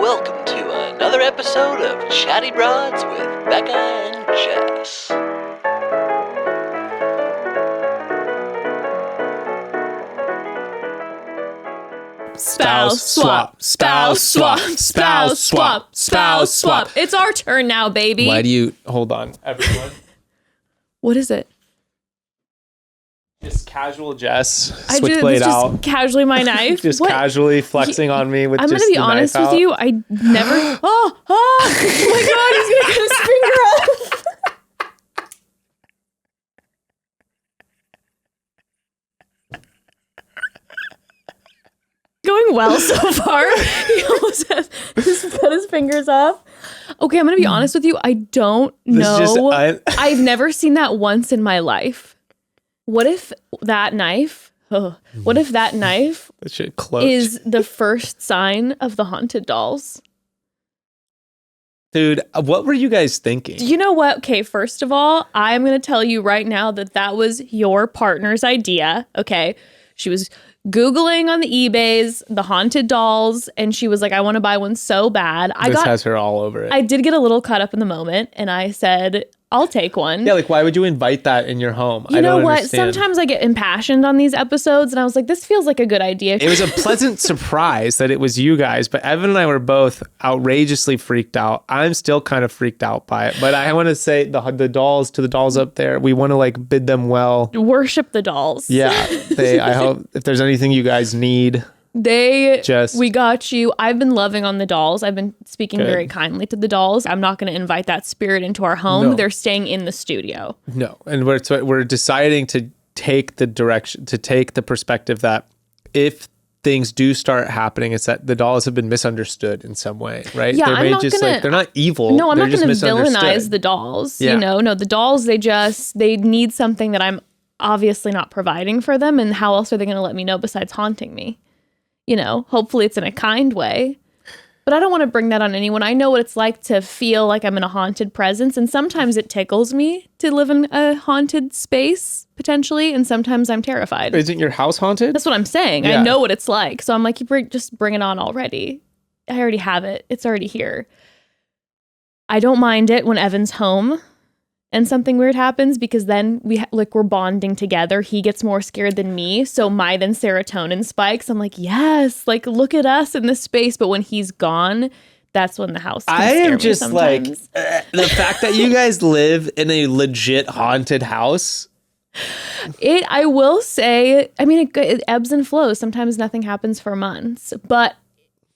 welcome to another episode of Chatty Broads with Bekah and Jess. Spouse swap, spouse swap, spouse swap, spouse swap. It's our turn now, baby. Why do you hold on, everyone? What is it? Just casual Jess, I switchblade just out. Casually my knife. Just What? casually flexing on me with I'm just gonna be the honest knife with out. you. I never. Oh my God! He's gonna cut his finger off. Going well so far. He almost has just cut his fingers off. Okay, I'm gonna be honest with you. I don't know. I've never seen that once in my life. What if that knife? What if that knife That shit close. is the first sign of the haunted dolls? Dude, what were you guys thinking? You know what? Okay, first of all, I'm going to tell you right now that was your partner's idea, okay? She was Googling on the eBays, the haunted dolls, and she was like, I want to buy one so bad. This has her all over it. I did get a little caught up in the moment, and I said, I'll take one. Yeah, like why would you invite that in your home? You I know don't what? understand. Sometimes I get impassioned on these episodes, and I was like, this feels like a good idea. It was a pleasant surprise that it was you guys, but Evan and I were both outrageously freaked out. I'm still kind of freaked out by it, but I want to say the dolls up there, we want to like bid them well. Worship the dolls. Yeah, I hope if there's anything you guys need. We got you. I've been loving on the dolls. I've been speaking very kindly to the dolls. I'm not going to invite that spirit into our home. No. They're staying in the studio. No, and we're deciding to take the perspective that if things do start happening, it's that the dolls have been misunderstood in some way, right? Yeah, they're I'm not just gonna, like they're not evil. No, I'm they're not going to just misunderstood. villainize the dolls. Yeah. You know, no, the dolls, they need something that I'm obviously not providing for them. And how else are they going to let me know besides haunting me? You know, hopefully it's in a kind way. But I don't want to bring that on anyone. I know what it's like to feel like I'm in a haunted presence. And sometimes it tickles me to live in a haunted space, potentially. And sometimes I'm terrified. Isn't your house haunted? That's what I'm saying. Yeah. I know what it's like. So I'm like, just bring it on already. I already have it. It's already here. I don't mind it when Evan's home and something weird happens, because then we're bonding together. He gets more scared than me. So my then serotonin spikes. I'm like, yes, like look at us in this space. But when he's gone, that's when the house can I scare am me just sometimes. like the fact that you guys live in a legit haunted house. I will say, I mean, it ebbs and flows. Sometimes nothing happens for months. But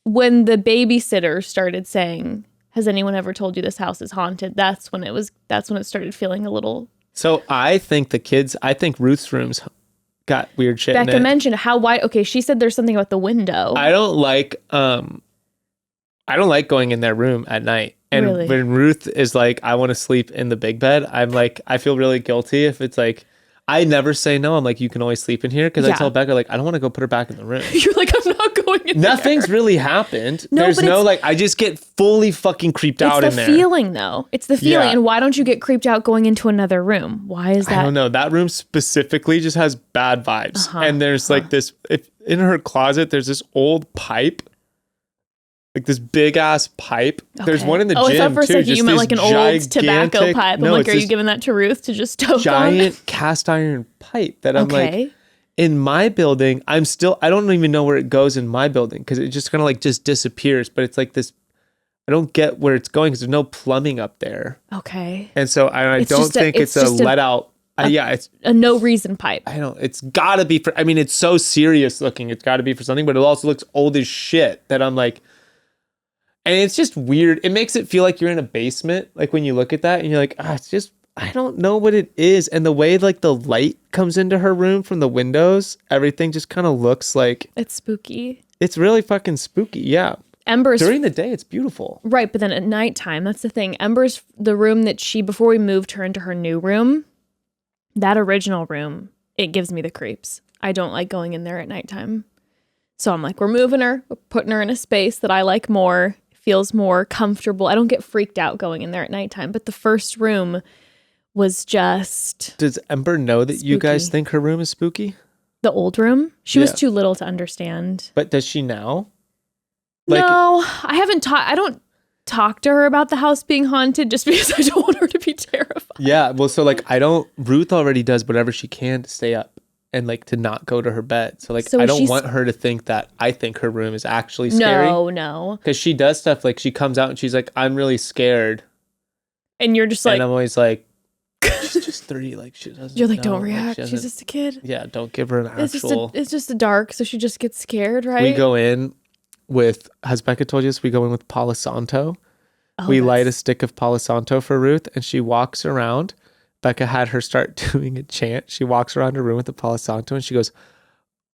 when the babysitter started saying, has anyone ever told you this house is haunted? That's when it started feeling a little. So I think Ruth's room's got weird shit in it. Becca mentioned how wide. Okay, she said there's something about the window. I don't like going in their room at night. And Really? when Ruth is like, I want to sleep in the big bed, I'm like, I feel really guilty if it's like, I never say no. I'm like, you can always sleep in here. Because I tell Becca, like, I don't want to go put her back in the room. You're like, I'm not going in there. Nothing's really happened. No, There's but no it's- like, I just get fully fucking creeped out in there. It's the feeling, though. It's the feeling. Yeah. And why don't you get creeped out going into another room? Why is that? I don't know. That room specifically just has bad vibes. And there's like this, in her closet, there's this old pipe. Like this big ass pipe. Okay. There's one in the gym I thought for a too. second you meant like an old tobacco pipe. I'm like, are you giving that to Ruth to just toke giant on? cast iron pipe that I'm like, in my building, I don't even know where it goes in my building because it just kind of like just disappears. But it's like this, I don't get where it's going because there's no plumbing up there. Okay. And so I don't think it's a let out. It's a no reason pipe. It's gotta be for, it's so serious looking. It's gotta be for something, but it also looks old as shit that I'm like, and it's just weird. It makes it feel like you're in a basement. Like when you look at that and you're like, it's just, I don't know what it is. And the way like the light comes into her room from the windows, everything just kind of looks like. It's spooky. It's really fucking spooky. Yeah. Ember's. During the day, it's beautiful. Right. But then at nighttime, that's the thing. Ember's the room that before we moved her into her new room, that original room, it gives me the creeps. I don't like going in there at nighttime. So I'm like, we're moving her, we're putting her in a space that I like more. Feels more comfortable. I don't get freaked out going in there at nighttime. But the first room was just. Does Ember know that spooky. you guys think her room is spooky? The old room? She was too little to understand. But does she now? Like, no, I haven't I don't talk to her about the house being haunted just because I don't want her to be terrified. yeah. Well, so like Ruth already does whatever she can to stay up and like to not go to her bed. So like, So I don't want her to think that I think her room is actually scary. No. Because she does stuff like she comes out and she's like, I'm really scared. And you're just like, and I'm always like, she's just 3. Like, she doesn't you're like, know. don't react. Like, She's just a kid. Yeah, don't give her an actual. It's just a dark, so she just gets scared, right? We go in with, has Becca told you this? We go in with Palo Santo. Oh, We light a stick of Palo Santo for Ruth and she walks around. Becca had her start doing a chant. She walks around her room with the Palo Santo and she goes,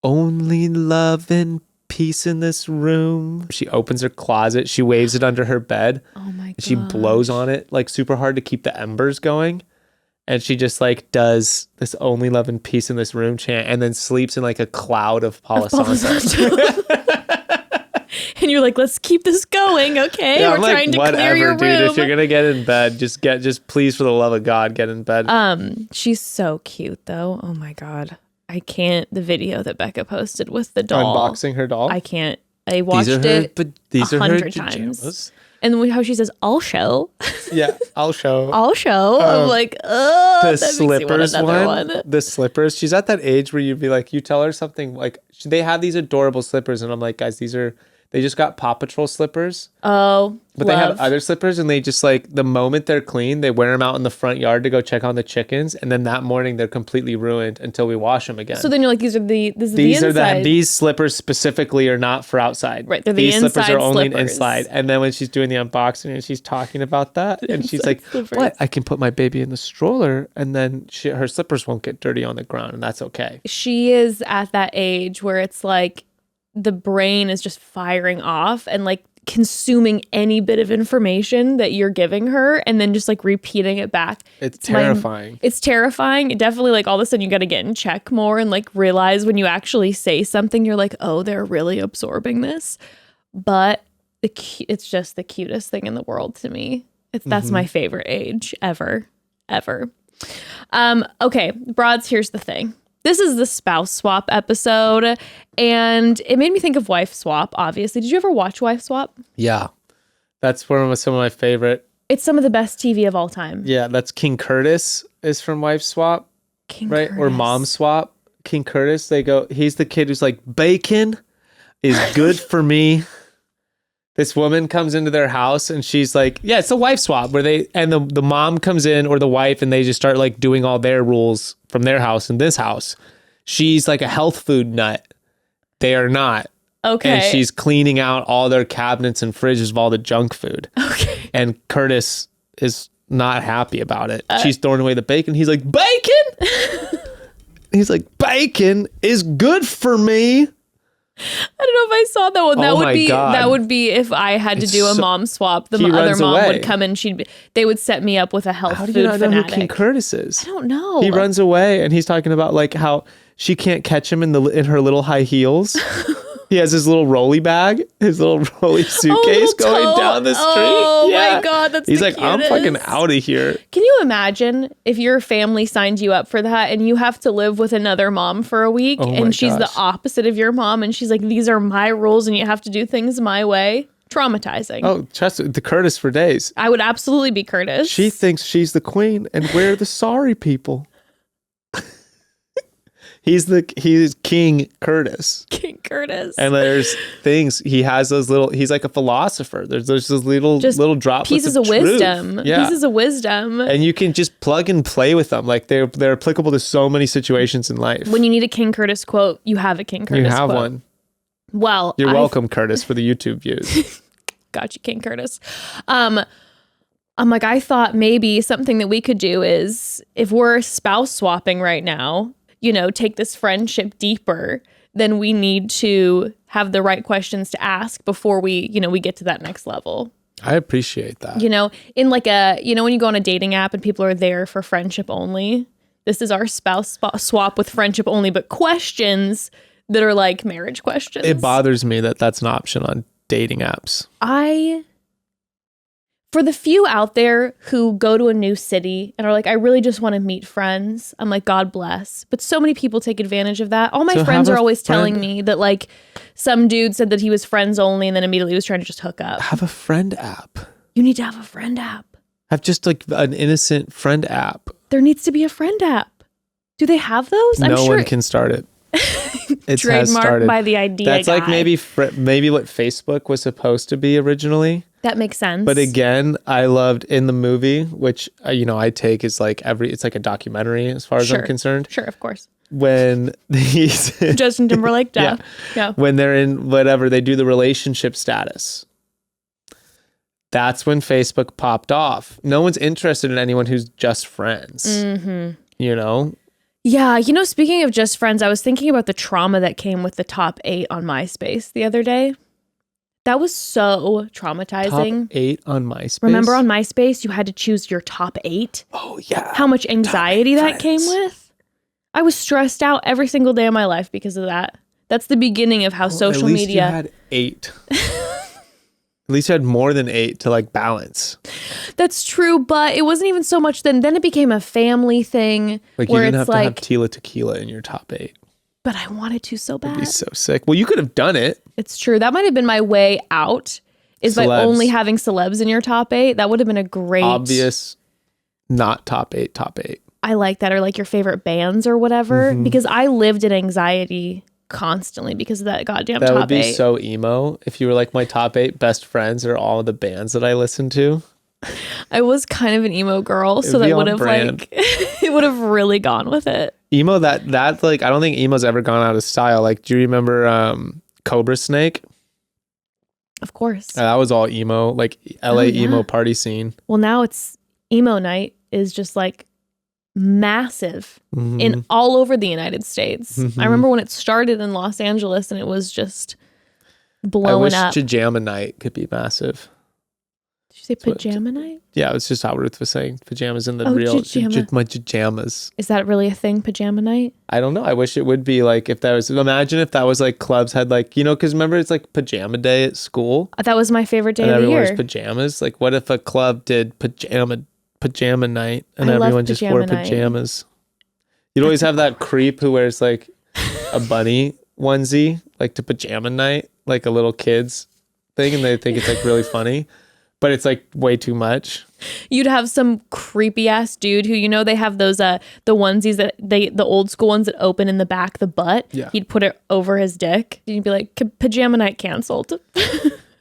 only love and peace in this room. She opens her closet. She waves it under her bed. Oh my god. She blows on it like super hard to keep the embers going. And she just like does this only love and peace in this room chant and then sleeps in like a cloud of Palo Santo. And you're like, let's keep this going, okay? Yeah, We're I'm trying to whatever, clear your room. dude. If you're gonna get in bed, just please for the love of God, get in bed. She's so cute though. Oh my god. I can't. The video that Becca posted with the doll. Unboxing her doll. I can't. I watched it but these are her 100 pajamas. times. And how she says, I'll show. Yeah, I'll show. I'll show. I'm like, oh, The that makes me want slippers another one. The slippers. She's at that age where you'd be like, you tell her something like, they have these adorable slippers. And I'm like, guys, they just got Paw Patrol slippers. Oh, But they have other slippers and they just like, the moment they're clean, they wear them out in the front yard to go check on the chickens. And then that morning they're completely ruined until we wash them again. So then you're like, this is the inside. These slippers specifically are not for outside. Right, they're the these slippers inside are only slippers. inside. And then when she's doing the unboxing and she's talking about that, and she's like, slippers. "What? I can put my baby in the stroller, and then her slippers won't get dirty on the ground, and that's okay." She is at that age where it's like the brain is just firing off and like consuming any bit of information that you're giving her and then just like repeating it back. It's terrifying. It's terrifying. It definitely, like, all of a sudden you got to get in check more and like realize when you actually say something, you're like, oh, they're really absorbing this. But it's just the cutest thing in the world to me. That's my favorite age ever. Okay, broads, here's the thing. This is the spouse swap episode, and it made me think of Wife Swap, obviously. Did you ever watch Wife Swap? Yeah, that's some of my favorite. It's some of the best TV of all time. Yeah, that's King Curtis is from Wife Swap, right? Curtis. Or Mom Swap. King Curtis, he's the kid who's like, bacon is good for me. This woman comes into their house and she's like, yeah, it's a wife swap where the mom comes in or the wife and they just start like doing all their rules from their house in this house. She's like a health food nut. They are not. Okay. And she's cleaning out all their cabinets and fridges of all the junk food. Okay. And Curtis is not happy about it. She's throwing away the bacon. He's like, bacon? He's like, bacon is good for me. I don't know if I saw that one. That would be if I had to do a mom swap. The other mom would come and they would set me up with a health food fanatic. How do you not know who King Curtis is? I don't know. He runs away and he's talking about like how she can't catch him in her little high heels. He has his little rolly bag, his little rolly suitcase going down the street. Oh my god, He's the like, cutest. I'm fucking out of here. Can you imagine if your family signed you up for that and you have to live with another mom for a week and she's the opposite of your mom and she's like, these are my rules and you have to do things my way? Traumatizing. Oh, trust the Curtis for days. I would absolutely be Curtis. She thinks she's the queen and we're the sorry people. He's King Curtis. King Curtis. And there's things he has he's like a philosopher. There's those little droplets pieces of wisdom. Yeah. Pieces of wisdom. And you can just plug and play with them. Like they're applicable to so many situations in life. When you need a King Curtis quote, you have a King Curtis quote. You have one. Well, you're welcome, Curtis, for the YouTube views. Got you, King Curtis. I'm like, I thought maybe something that we could do is if we're spouse swapping right now, take this friendship deeper, then we need to have the right questions to ask before we get to that next level. I appreciate that. In like when you go on a dating app and people are there for friendship only, this is our spouse swap with friendship only, but questions that are like marriage questions. It bothers me that that's an option on dating apps. For the few out there who go to a new city and are like, I really just want to meet friends, I'm like, God bless. But so many people take advantage of that. All my friends are always telling me that like some dude said that he was friends only and then immediately was trying to just hook up. Have a friend app. You need to have a friend app. Have just like an innocent friend app. There needs to be a friend app. Do they have those? No one can start it. It's trademarked by the idea That's guy. like maybe what Facebook was supposed to be originally. That makes sense. But again, I loved in the movie, which I take as like it's like a documentary as far as I'm concerned. Sure, of course. When these Justin Timberlake, yeah. When they're in whatever, they do the relationship status. That's when Facebook popped off. No one's interested in anyone who's just friends. Mm-hmm. Yeah, speaking of just friends, I was thinking about the trauma that came with the top 8 on MySpace the other day. That was so traumatizing. Top 8 on MySpace? Remember on MySpace, you had to choose your top 8? Oh, yeah. How much anxiety that came with? I was stressed out every single day of my life because of that. That's the beginning of how social media... At least you had 8. At least you had more than 8 to like balance. That's true, but it wasn't even so much then. Then it became a family thing. Like you didn't have to have Tila Tequila in your top 8. But I wanted to so bad. It'd be so sick. Well, you could have done it. It's true. That might have been my way out, is by only having celebs in your top 8. That would have been a great... Obvious, not top 8. I like that. Or like your favorite bands or whatever. Mm-hmm. Because I lived in anxiety constantly because of that goddamn top 8. That would be so emo if you were like, my top 8 best friends are all the bands that I listen to. I was kind of an emo girl, so that would have like it would have really gone with it. Emo that like I don't think emo's ever gone out of style. Like, do you remember Cobra Snake? Of course. That was all emo, like LA emo party scene. Well, now it's emo night is just like massive in all over the United States. I remember when it started in Los Angeles and it was just blowing up. I wish Pajama Night could be massive. Did you say pajama night? Yeah, it's just how Ruth was saying. Pajamas in the my pajamas. Is that really a thing, pajama night? I don't know. I wish it would be like imagine if that was like clubs had like, because remember it's like pajama day at school. That was my favorite day of the year. Everyone wears pajamas. Like what if a club did pajama night and everyone just wore pajamas? You'd always have that creep who wears like a bunny onesie, like to pajama night, like a little kid's thing, and they think it's like really funny. But it's like way too much. You'd have some creepy ass dude who, they have those the onesies that the old school ones that open in the back, the butt. Yeah. He'd put it over his dick. And you'd be like, pajama night canceled.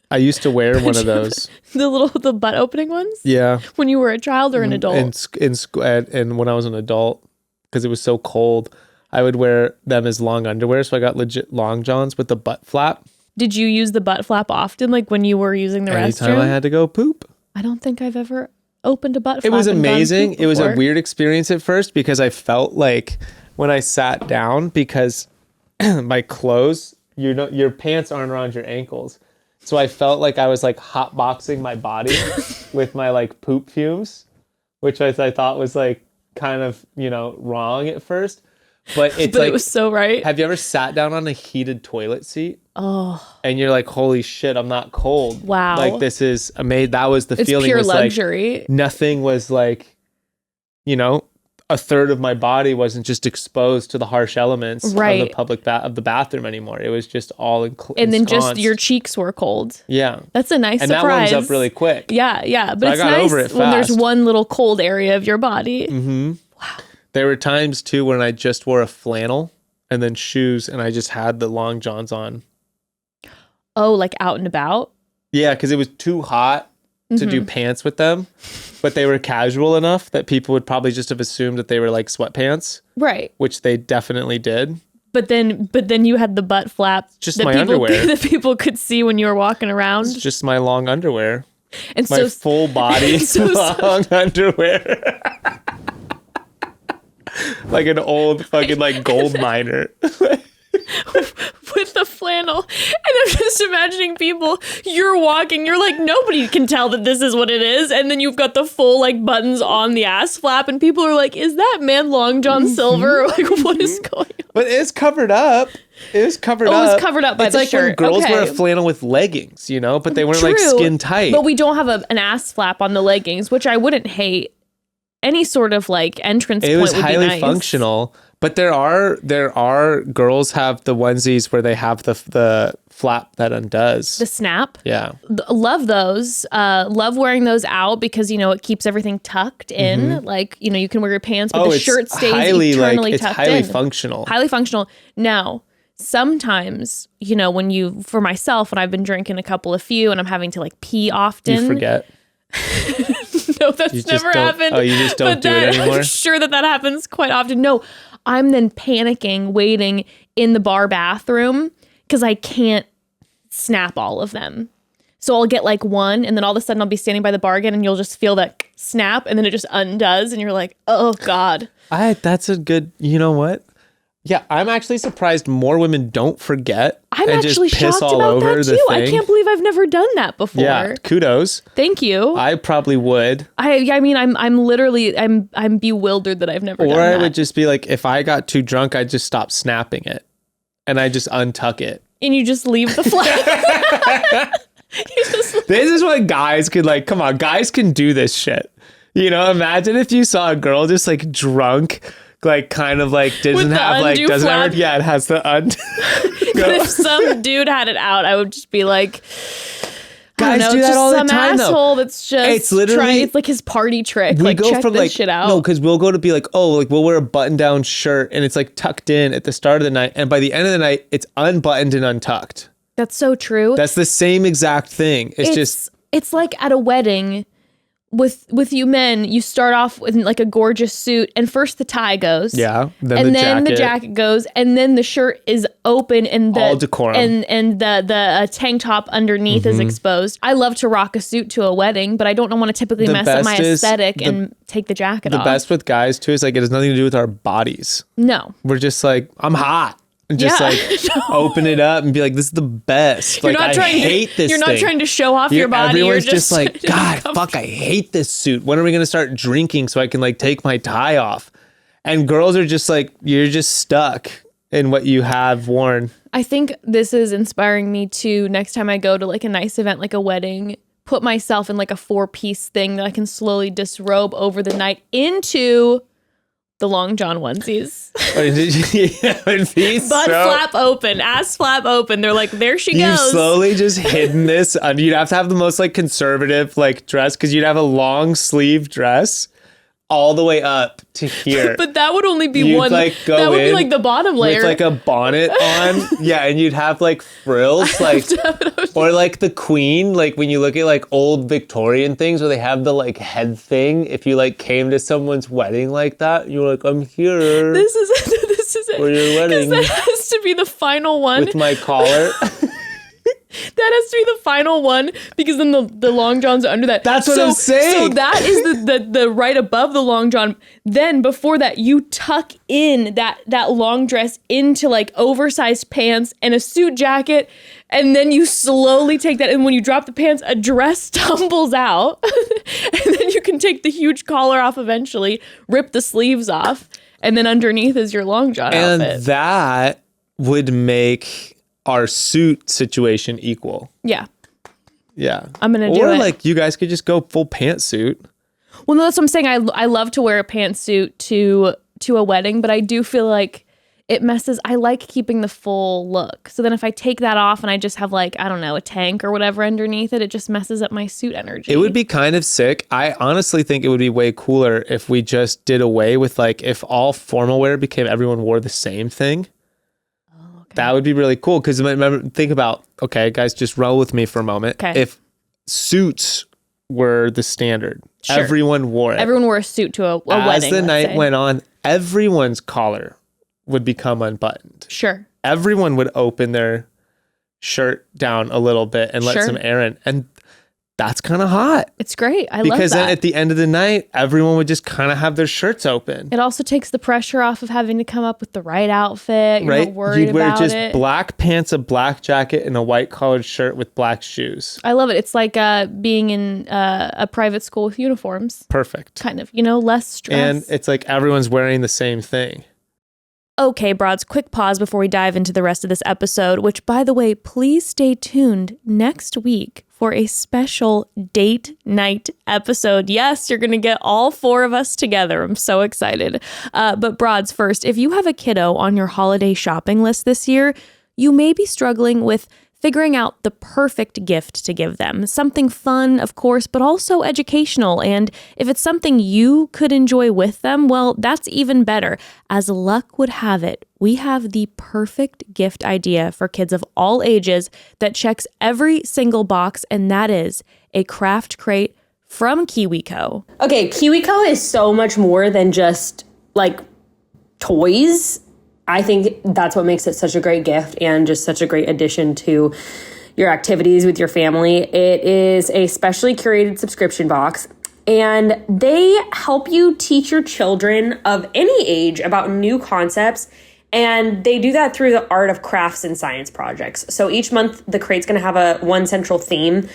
I used to wear one of those. The butt opening ones? Yeah. When you were a child or an adult? And when I was an adult, because it was so cold, I would wear them as long underwear. So I got legit long johns with the butt flap. Did you use the butt flap often, like when you were using the restroom? Anytime I had to go poop. I don't think I've ever opened a butt flap. It was amazing. It was a weird experience at first because I felt like when I sat down, because my clothes, your pants aren't around your ankles. So I felt like I was like hotboxing my body with my like poop fumes, which I thought was like kind of, wrong at first. But it's it was so right. Have you ever sat down on a heated toilet seat? Oh. And you're like, holy shit, I'm not cold. Wow. Like this is amazing. That was the feeling. It's pure was luxury. Like, nothing was like, a third of my body wasn't just exposed to the harsh elements of the bathroom anymore. It was just all included. And then just your cheeks were cold. Yeah. That's a nice surprise. And that warms up really quick. Yeah. But so it's nice when there's one little cold area of your body. Mm-hmm. Wow. There were times too when I just wore a flannel and then shoes and I just had the long johns on. Oh, like out and about? Yeah, because it was too hot to do pants with them, but they were casual enough that people would probably just have assumed that they were like sweatpants. Right. Which they definitely did. But then you had the butt flap. Just my underwear. That people could see when you were walking around. It's just my long underwear. And my full body long underwear. Like an old fucking like gold miner. With the flannel. And I'm just imagining imagining people, you're walking, you're like, nobody can tell that this is what it is. And then you've got the full like buttons on the ass flap and people are like, is that man Long John Silver? Like, what is going on? But it's covered up. It was covered up. Oh, it's covered up by the like shirt. When girls Okay. wear a flannel with leggings, you know, but they weren't like True, skin tight. But we don't have an ass flap on the leggings, which I wouldn't hate. Any sort of like entrance it point was would be highly nice. functional. But there are girls have the onesies where they have the flap that undoes. The snap. Yeah. Love those. Love wearing those out because, you know, it keeps everything tucked in. Like, you know, you can wear your pants, but the shirt stays eternally it's tucked highly in. functional. Highly functional. Now, sometimes, you know, for myself, when I've been drinking a few and I'm having to like pee often. You forget. No, that's never happened. Oh, you just don't do it anymore? I'm sure that happens quite often. No, I'm then panicking, waiting in the bar bathroom because I can't snap all of them. So I'll get like one and then all of a sudden I'll be standing by the bar again and you'll just feel that snap and then it just undoes and you're like, oh God. That's a good, you know what? Yeah, I'm actually surprised more women don't forget. I'm and actually just piss shocked all about over that the too. thing. I can't believe I've never done that before. Yeah, kudos. Thank you. I probably would. I mean, I'm literally I'm bewildered that I've never done Or I that. would just be like, if I got too drunk, I'd just stop snapping it. And I just untuck it. And you just leave the flap. This is what guys could like, come on, guys can do this shit. You know, imagine if you saw a girl just like drunk, like kind of like doesn't have like, doesn't flap. have, yeah, it has the But if some dude had it out, I would just be like, guys I don't know, do that just all the some time asshole though. that's just It's literally, it's like his party trick. we Like, go check from this like, shit out. no, because we'll go to be like, oh, like we'll wear a button down shirt and it's like tucked in at the start of the night. And by the end of the night, it's unbuttoned and untucked. That's so true. That's the same exact thing. It's like at a wedding with you men, you start off with like a gorgeous suit and first the tie goes. Yeah. And then the jacket goes and then the shirt is open and the all decorum. and the tank top underneath is exposed. I love to rock a suit to a wedding, but I don't want to typically mess up my aesthetic and take the jacket off. The best with guys too is like it has nothing to do with our bodies. No. We're just like, I'm hot. And just Yeah. like open it up and be like, this is the best. You're like not I trying hate to, this You're not thing. trying to show off your body. Everyone's You're just like, God, comfortable. fuck, I hate this suit. When are we going to start drinking so I can like take my tie off? And girls are just like, you're just stuck in what you have worn. I think this is inspiring me to next time I go to like a nice event, like a wedding, put myself in like a 4-piece thing that I can slowly disrobe over the night into the Long John onesies. Butt flap open, ass flap open. They're like, there she You've goes. slowly just hidden this. You'd have to have the most like conservative like dress because you'd have a long sleeve dress all the way up to here. But that would only be You'd, one. like, go that would be in like the bottom layer. with like a bonnet on. Yeah, and you'd have like frills like or like the queen, like when you look at like old Victorian things where they have the like head thing. If you like came to someone's wedding like that, you're like, I'm here. This is it. For your wedding. That has to be the final one. With my collar. That has to be the final one because then the long johns are under that. That's what I'm saying. So that is the right above the long john. Then before that, you tuck in that long dress into like oversized pants and a suit jacket, and then you slowly take that. And when you drop the pants, a dress tumbles out, and then you can take the huge collar off eventually, rip the sleeves off, and then underneath is your long john outfit. And that would make our suit situation equal. Yeah. Yeah. I'm gonna do Or it. like you guys could just go full pantsuit. Well, no, that's what I'm saying. I love to wear a pantsuit to a wedding, but I do feel like it messes. I like keeping the full look. So then if I take that off and I just have like, I don't know, a tank or whatever underneath it, it just messes up my suit energy. It would be kind of sick. I honestly think it would be way cooler if we just did away with like if all formal wear became everyone wore the same thing. That would be really cool because remember, think about, okay, guys, just roll with me for a moment. Okay. If suits were the standard, Sure. everyone wore it. Everyone wore a suit to a wedding. As the let's night say. went on, everyone's collar would become unbuttoned. Sure. Everyone would open their shirt down a little bit and let Sure. some air in. And that's kind of hot. It's great. I love Because that. then at the end of the night, everyone would just kind of have their shirts open. It also takes the pressure off of having to come up with the right outfit. You're Right? not worried You'd wear about just it. black pants, a black jacket, and a white collared shirt with black shoes. I love it. It's like being in a private school with uniforms. Perfect. Kind of, less stress. And it's like everyone's wearing the same thing. Okay, broads, quick pause before we dive into the rest of this episode, which, by the way, please stay tuned next week for a special date night episode. Yes, you're going to get all 4 of us together. I'm so excited. But broads, first, if you have a kiddo on your holiday shopping list this year, you may be struggling with figuring out the perfect gift to give them. Something fun, of course, but also educational. And if it's something you could enjoy with them, well, that's even better. As luck would have it, we have the perfect gift idea for kids of all ages that checks every single box, and that is a craft crate from KiwiCo. Okay, KiwiCo is so much more than just like toys. I think that's what makes it such a great gift and just such a great addition to your activities with your family. It is a specially curated subscription box, and they help you teach your children of any age about new concepts. And they do that through the art of crafts and science projects. So each month, the crate's going to have one central theme.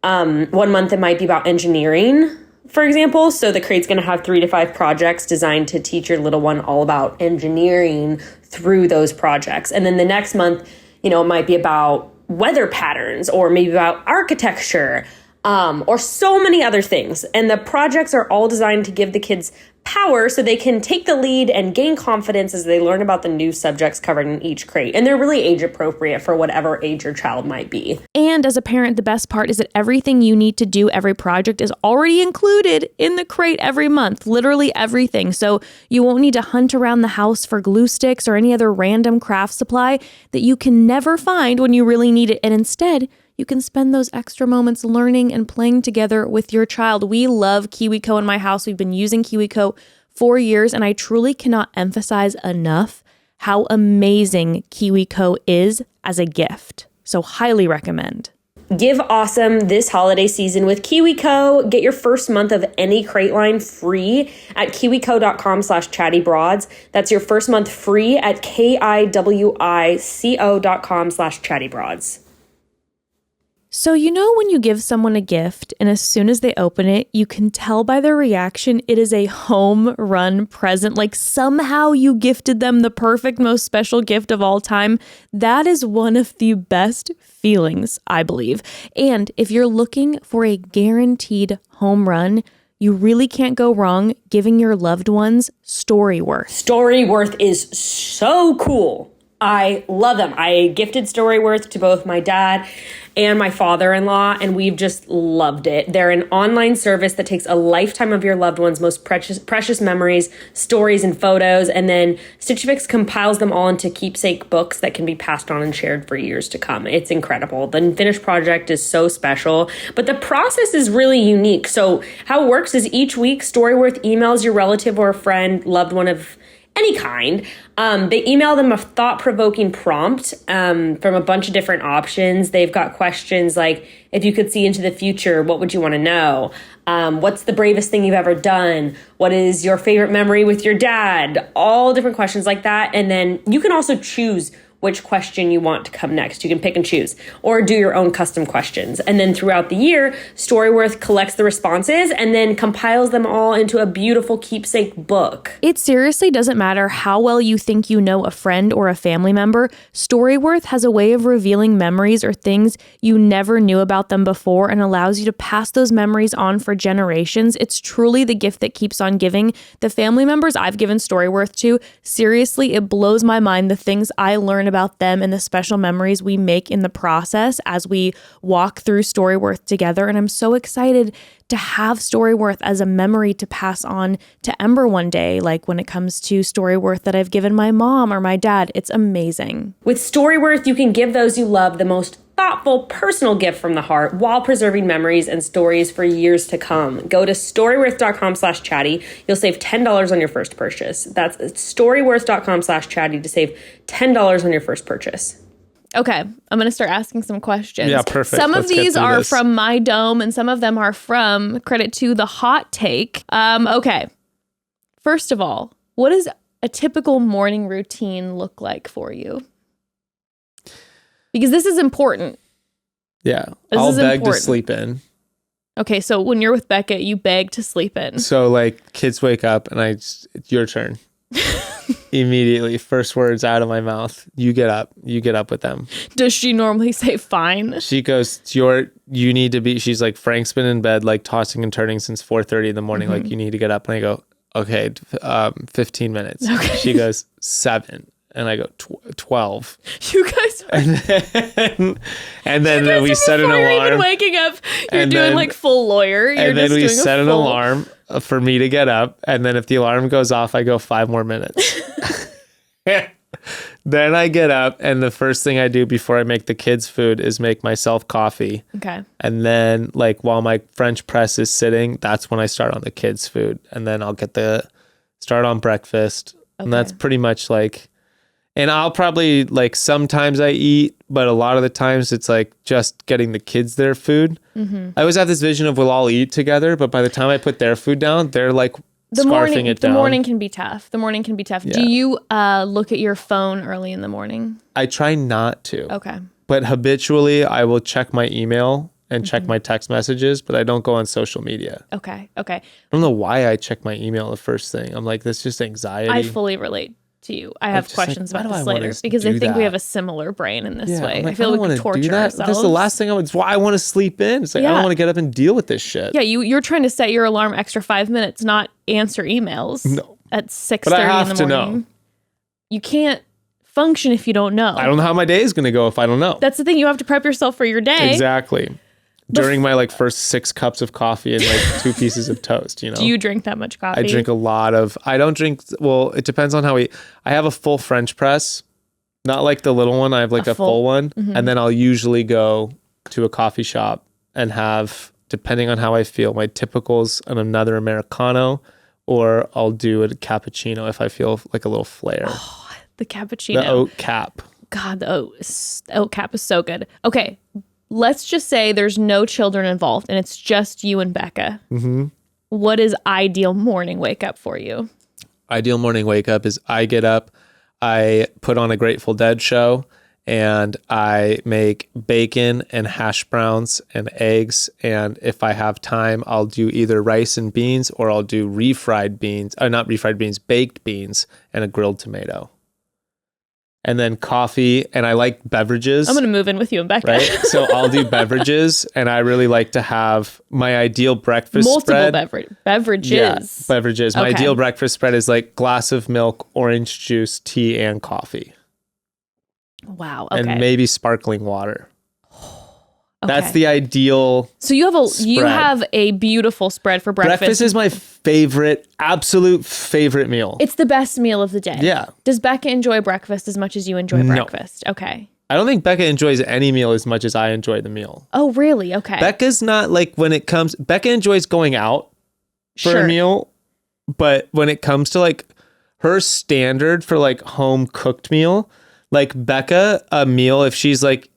1 month, it might be about engineering, for example. So the crate's going to have 3 to 5 projects designed to teach your little one all about engineering through those projects. And then the next month, it might be about weather patterns or maybe about architecture or so many other things. And the projects are all designed to give the kids power so they can take the lead and gain confidence as they learn about the new subjects covered in each crate. And they're really age appropriate for whatever age your child might be. And as a parent, the best part is that everything you need to do every project is already included in the crate every month, literally everything. So you won't need to hunt around the house for glue sticks or any other random craft supply that you can never find when you really need it. And instead, you can spend those extra moments learning and playing together with your child. We love KiwiCo in my house. We've been using KiwiCo for years, and I truly cannot emphasize enough how amazing KiwiCo is as a gift. So highly recommend. Give awesome this holiday season with KiwiCo. Get your first month of any crate line free at kiwico.com/chattybroads. That's your first month free at kiwico.com/chattybroads. So when you give someone a gift and as soon as they open it, you can tell by their reaction it is a home run present. Like somehow you gifted them the perfect, most special gift of all time. That is one of the best feelings, I believe. And if you're looking for a guaranteed home run, you really can't go wrong giving your loved ones Storyworth. Storyworth is so cool. I love them. I gifted Storyworth to both my dad and my father-in-law, and we've just loved it. They're an online service that takes a lifetime of your loved one's most precious memories, stories, and photos, and then Stitch Fix compiles them all into keepsake books that can be passed on and shared for years to come. It's incredible. The finished project is so special, but the process is really unique. So how it works is each week, Storyworth emails your relative or a friend, loved one of any kind. They email them a thought-provoking prompt from a bunch of different options. They've got questions like, if you could see into the future, what would you want to know? What's the bravest thing you've ever done? What is your favorite memory with your dad? All different questions like that. And then you can also choose which question you want to come next. You can pick and choose or do your own custom questions. And then throughout the year, Storyworth collects the responses and then compiles them all into a beautiful keepsake book. It seriously doesn't matter how well you think you know a friend or a family member. Storyworth has a way of revealing memories or things you never knew about them before and allows you to pass those memories on for generations. It's truly the gift that keeps on giving. The family members I've given Storyworth to, seriously, it blows my mind the things I learn about them and the special memories we make in the process as we walk through Storyworth together. And I'm so excited to have Storyworth as a memory to pass on to Ember one day, like when it comes to Storyworth that I've given my mom or my dad. It's amazing. With Storyworth, you can give those you love the most thoughtful, personal gift from the heart while preserving memories and stories for years to come. Go to storyworth.com/chatty. You'll save $10 on your first purchase. That's storyworth.com/chatty to save $10 on your first purchase. Okay, I'm going to start asking some questions. Yeah, perfect. Some of Let's get these through are this. from my dome, and some of them are from credit to the hot take. Okay. First of all, what does a typical morning routine look like for you? Because this is important. Yeah. This I'll is beg important. to sleep in. Okay, so when you're with Becca, you beg to sleep in. So like kids wake up and it's your turn. Immediately, first words out of my mouth. You get up with them. Does she normally say fine? She goes, you need to be, she's like, Frank's been in bed, like tossing and turning since 4:30 in the morning. Like, you need to get up. And I go, okay, 15 minutes. Okay. She goes, 7. And I go, 12. You guys are And then we set an before you're even alarm. waking up, you're And doing then- like full lawyer. You're And then just we doing a set an full- alarm for me to get up. And then if the alarm goes off, I go 5 more minutes. Then I get up, and the first thing I do before I make the kids' food is make myself coffee. Okay. And then, like, while my French press is sitting, that's when I start on the kids' food. And then I'll start on breakfast. Okay. And that's pretty much like, and I'll probably, like, sometimes I eat, but a lot of the times it's like just getting the kids their food. Mm-hmm. I always have this vision of we'll all eat together, but by the time I put their food down, they're like scarfing it down. The morning can be tough. Yeah. Do you look at your phone early in the morning? I try not to. Okay. But habitually, I will check my email and Mm-hmm. check my text messages, but I don't go on social media. Okay. I don't know why I check my email the first thing. I'm like, that's just anxiety. I fully relate to you. I have just like, questions why about do I this wanna later because I do think we that? have a similar brain in this Yeah, way. I'm like, I feel don't like we wanna could torture do that. ourselves. That's the last thing it's why I want to sleep in. It's like, I Yeah. don't want to get up and deal with this shit. Yeah, you're trying to set your alarm extra 5 minutes, not answer emails. No. At 6:30 But I in have the to morning. know. You can't function if you don't know. I don't know how my day is going to go if I don't know. That's the thing. You have to prep yourself for your day. Exactly. During my like first 6 cups of coffee and like 2 pieces of toast, you know. Do you drink that much coffee? I drink I don't drink, well, it depends on I have a full French press, not like the little one. I have like a full one. Mm-hmm. And then I'll usually go to a coffee shop and have, depending on how I feel, my typicals and another Americano, or I'll do a cappuccino if I feel like a little flair. The cappuccino. The oat cap. God, the oat cap is so good. Okay, let's just say there's no children involved and it's just you and Becca. Mm-hmm. What is ideal morning wake up for you? Ideal morning wake up is I get up, I put on a Grateful Dead show, and I make bacon and hash browns and eggs. And if I have time, I'll do either rice and beans or I'll do baked beans and a grilled tomato. And then coffee, and I like beverages. I'm going to move in with you and Becca. Right? So I'll do beverages, and I really like to have my ideal breakfast spread. Beverages. Yeah, beverages. My Okay. ideal breakfast spread is like glass of milk, orange juice, tea, and coffee. Wow. Okay. And maybe sparkling water. Okay. That's the ideal. So you spread. have a beautiful spread for breakfast. Breakfast is my absolute favorite meal. It's the best meal of the day. Yeah. Does Becca enjoy breakfast as much as you enjoy No. breakfast? Okay. I don't think Becca enjoys any meal as much as I enjoy the meal. Oh, really? Okay. Becca's not like Becca enjoys going out for Sure. a meal, but when it comes to like her standard for like home cooked meal, like Becca, a meal, if she's like,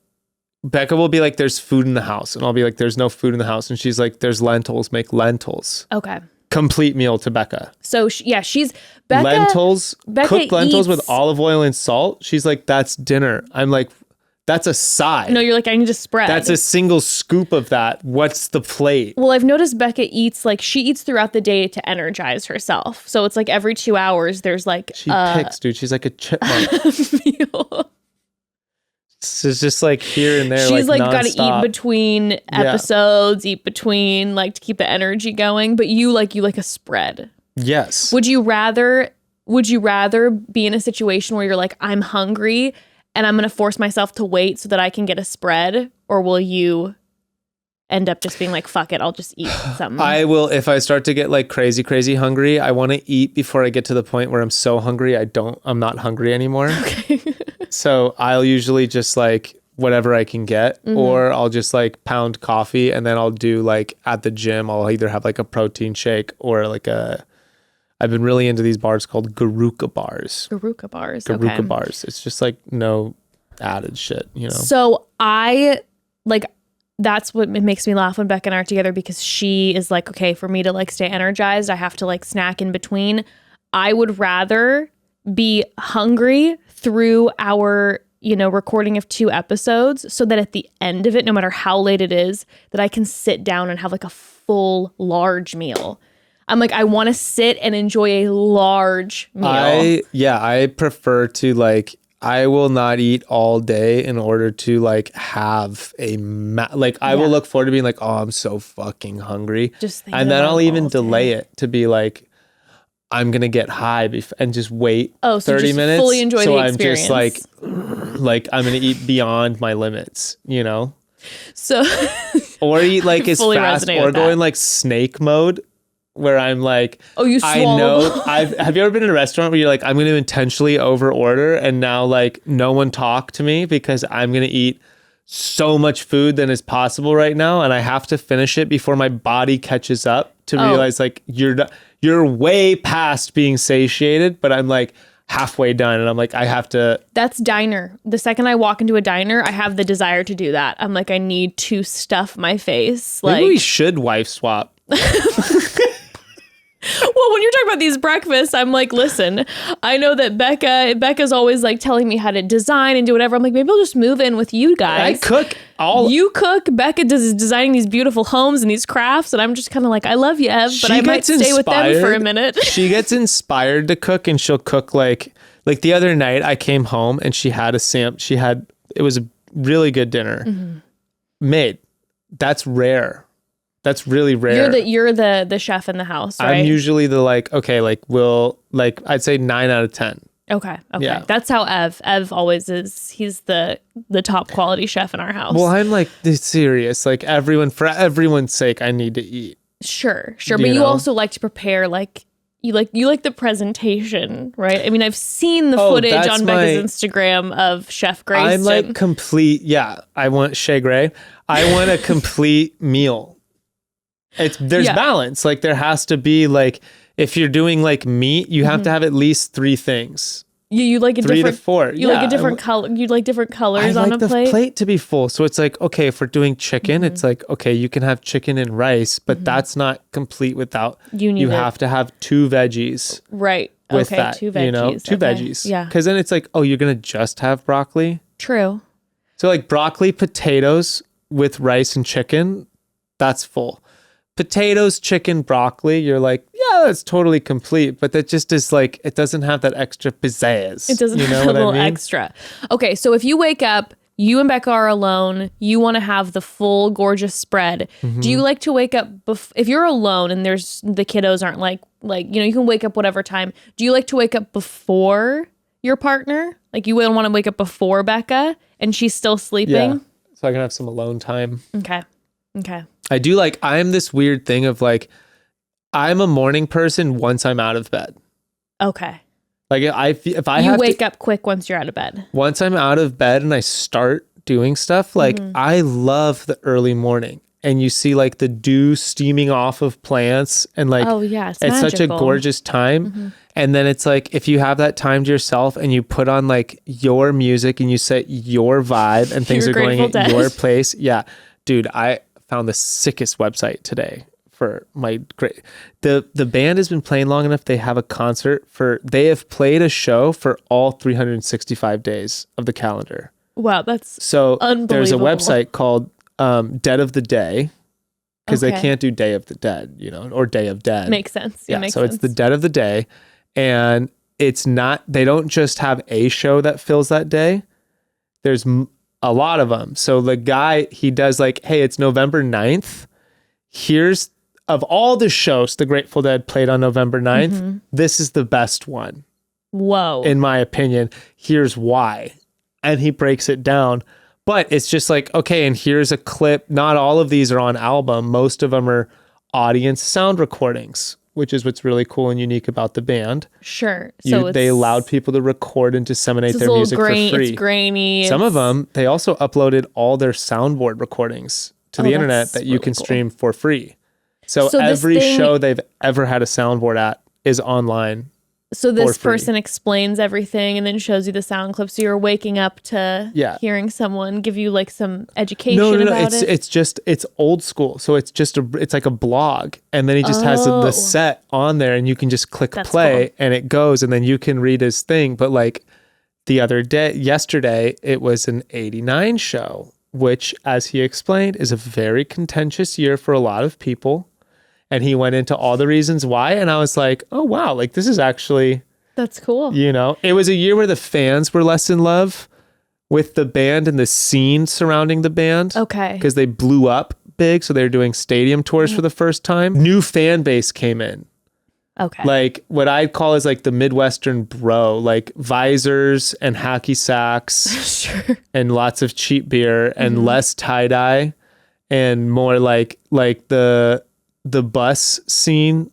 Becca will be like, there's food in the house. And I'll be like, there's no food in the house. And she's like, there's lentils, make lentils. Okay. Complete meal to Becca. So she's Becca. Lentils, Becca cooked lentils with eats- olive oil and salt. She's like, that's dinner. I'm like, that's a side. No, you're like, I need to spread. That's a single scoop of that. What's the plate? Well, I've noticed Becca eats she eats throughout the day to energize herself. So it's like every 2 hours there's like She picks, dude. She's like a chipmunk. meal. It's just like here and there. She's like got to nonstop. eat between episodes, eat between like to keep the energy going. But you like a spread. Yes. Would you rather be in a situation where you're like, I'm hungry and I'm going to force myself to wait so that I can get a spread? Or will you end up just being like, fuck it, I'll just eat something? I will, if I start to get like crazy hungry, I want to eat before I get to the point where I'm so hungry I'm not hungry anymore. Okay. So I'll usually just like whatever I can get, or I'll just like pound coffee, and then I'll do like at the gym, I'll either have like a protein shake or like I've been really into these bars called Garuka bars. Garuka bars. Garuka Okay. bars. It's just like no added shit, you know? So I like, that's what makes me laugh when Becca and I are together, because she is like, okay, for me to like stay energized, I have to like snack in between. I would rather be hungry through our, recording of 2 episodes, so that at the end of it, no matter how late it is, that I can sit down and have like a full large meal. I'm like, I want to sit and enjoy a large meal. I prefer to like, I will not eat all day in order to like have I will look forward to being like, oh, I'm so fucking hungry. And then I'll even delay it to be like, I'm going to get high and just wait 30 minutes. Fully enjoy the experience. So I'm just like I'm going to eat beyond my limits, So, or eat like as fast, or go in like snake mode, where I'm like, oh, you swallow. I know. Have you ever been in a restaurant where you're like, I'm going to intentionally over order, and now like no one talk to me because I'm going to eat so much food than is possible right now, and I have to finish it before my body catches up to realize like you're way past being satiated, but I'm like halfway done, and I'm like, I have to. That's diner. The second I walk into a diner, I have the desire to do that. I'm like, I need to stuff my face. Maybe we should wife swap. Well, when you're talking about these breakfasts, I'm like, listen, I know that Becca's always like telling me how to design and do whatever. I'm like, maybe I'll just move in with you guys. I cook You cook. Becca is designing these beautiful homes and these crafts, and I'm just kind of like, I love you, Ev, but I might stay with them for a minute. She gets inspired to cook, and she'll cook like the other night I came home and she had it was a really good dinner made. That's rare. That's really rare. You're the chef in the house, right? I'm usually the I'd say 9 out of 10. Okay. Yeah. That's how Ev always is. He's the top quality chef in our house. Well, I'm like serious. Like for everyone's sake, I need to eat. Sure. But you also like to prepare, like you like the presentation, right? I mean, I've seen the footage on Becca's Instagram of Chef Grayston. I'm like complete. Yeah, I want Shay Gray. I want a complete meal. There's balance. Like there has to be like, if you're doing like meat, you have to have at least 3 things. You like 3 to 4. You like a different color. You like different colors on a plate. I like the plate to be full. So it's like, okay, if we're doing chicken, it's like, okay, you can have chicken and rice, but that's not complete without. You have to have 2 veggies. Right. With that, 2 veggies. 2 veggies. Yeah. Because then it's like, oh, you're gonna just have broccoli. True. So like broccoli, potatoes with rice and chicken, that's full. Potatoes, chicken, broccoli, you're like, yeah, that's totally complete. But that just is like, it doesn't have that extra pizzazz. It doesn't have a little extra. Okay, so if you wake up, you and Becca are alone, you want to have the full gorgeous spread. Do you like to wake up, if you're alone and the kiddos aren't like, you can wake up whatever time. Do you like to wake up before your partner? Like you wouldn't want to wake up before Becca and she's still sleeping? Yeah, so I can have some alone time. Okay. I do I'm this weird thing of like, I'm a morning person once I'm out of bed. Okay. Like if I wake up quick once you're out of bed. Once I'm out of bed and I start doing stuff, like I love the early morning, and you see like the dew steaming off of plants, and like, oh yeah, it's such a gorgeous time. And then it's like, if you have that time to yourself and you put on like your music and you set your vibe and things are going at your place. Yeah, dude, I found the sickest website today for my great. The band has been playing long enough. They have a concert they have played a show for all 365 days of the calendar. Wow, that's so unbelievable. There's a website called Dead of the Day, because they can't do Day of the Dead, or Day of Dead. Makes sense. Yeah, so it's the Dead of the Day, and it's not. They don't just have a show that fills that day. There's a lot of them. So the guy, he does like, hey, it's November 9th. Here's, of all the shows the Grateful Dead played on November 9th, this is the best one. Whoa. In my opinion. Here's why. And he breaks it down. But it's just like, okay, and here's a clip. Not all of these are on album. Most of them are audience sound recordings, which is what's really cool and unique about the band. Sure. They allowed people to record and disseminate their music for free. It's grainy. Some of them, they also uploaded all their soundboard recordings to the internet that you can stream for free. So every show they've ever had a soundboard at is online So this for free. person explains everything and then shows you the sound clip. So you're waking up to hearing someone give you like some education about it. It's old school. So it's like a blog, and then he just has the set on there, and you can just click play, and it goes, and then you can read his thing. But like yesterday, it was an 89 show, which, as he explained, is a very contentious year for a lot of people. And he went into all the reasons why. And I was like, oh, wow, like this is actually... That's cool. It was a year where the fans were less in love with the band and the scene surrounding the band. Okay. Because they blew up big. So they were doing stadium tours for the first time. New fan base came in. Okay. Like what I'd call is like the Midwestern bro, like visors and hacky sacks Sure. and lots of cheap beer and less tie-dye and more like the bus scene.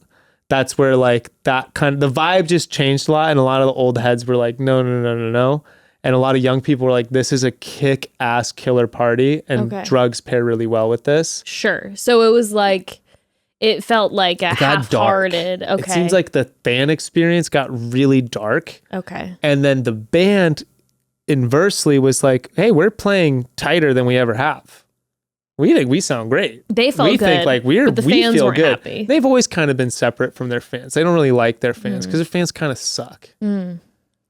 That's where like that kind of the vibe just changed a lot, and a lot of the old heads were like no, and a lot of young people were like, this is a kick-ass killer party, and drugs pair really well with this. Sure. So it was like, it felt like a half-hearted. Dark. Okay. It seems like the fan experience got really dark. Okay. And then the band inversely was like, hey, we're playing tighter than we ever have. We think we sound great. They felt good. We think like we but the fans feel weren't good. happy. They've always kind of been separate from their fans. They don't really like their fans because their fans kind of suck.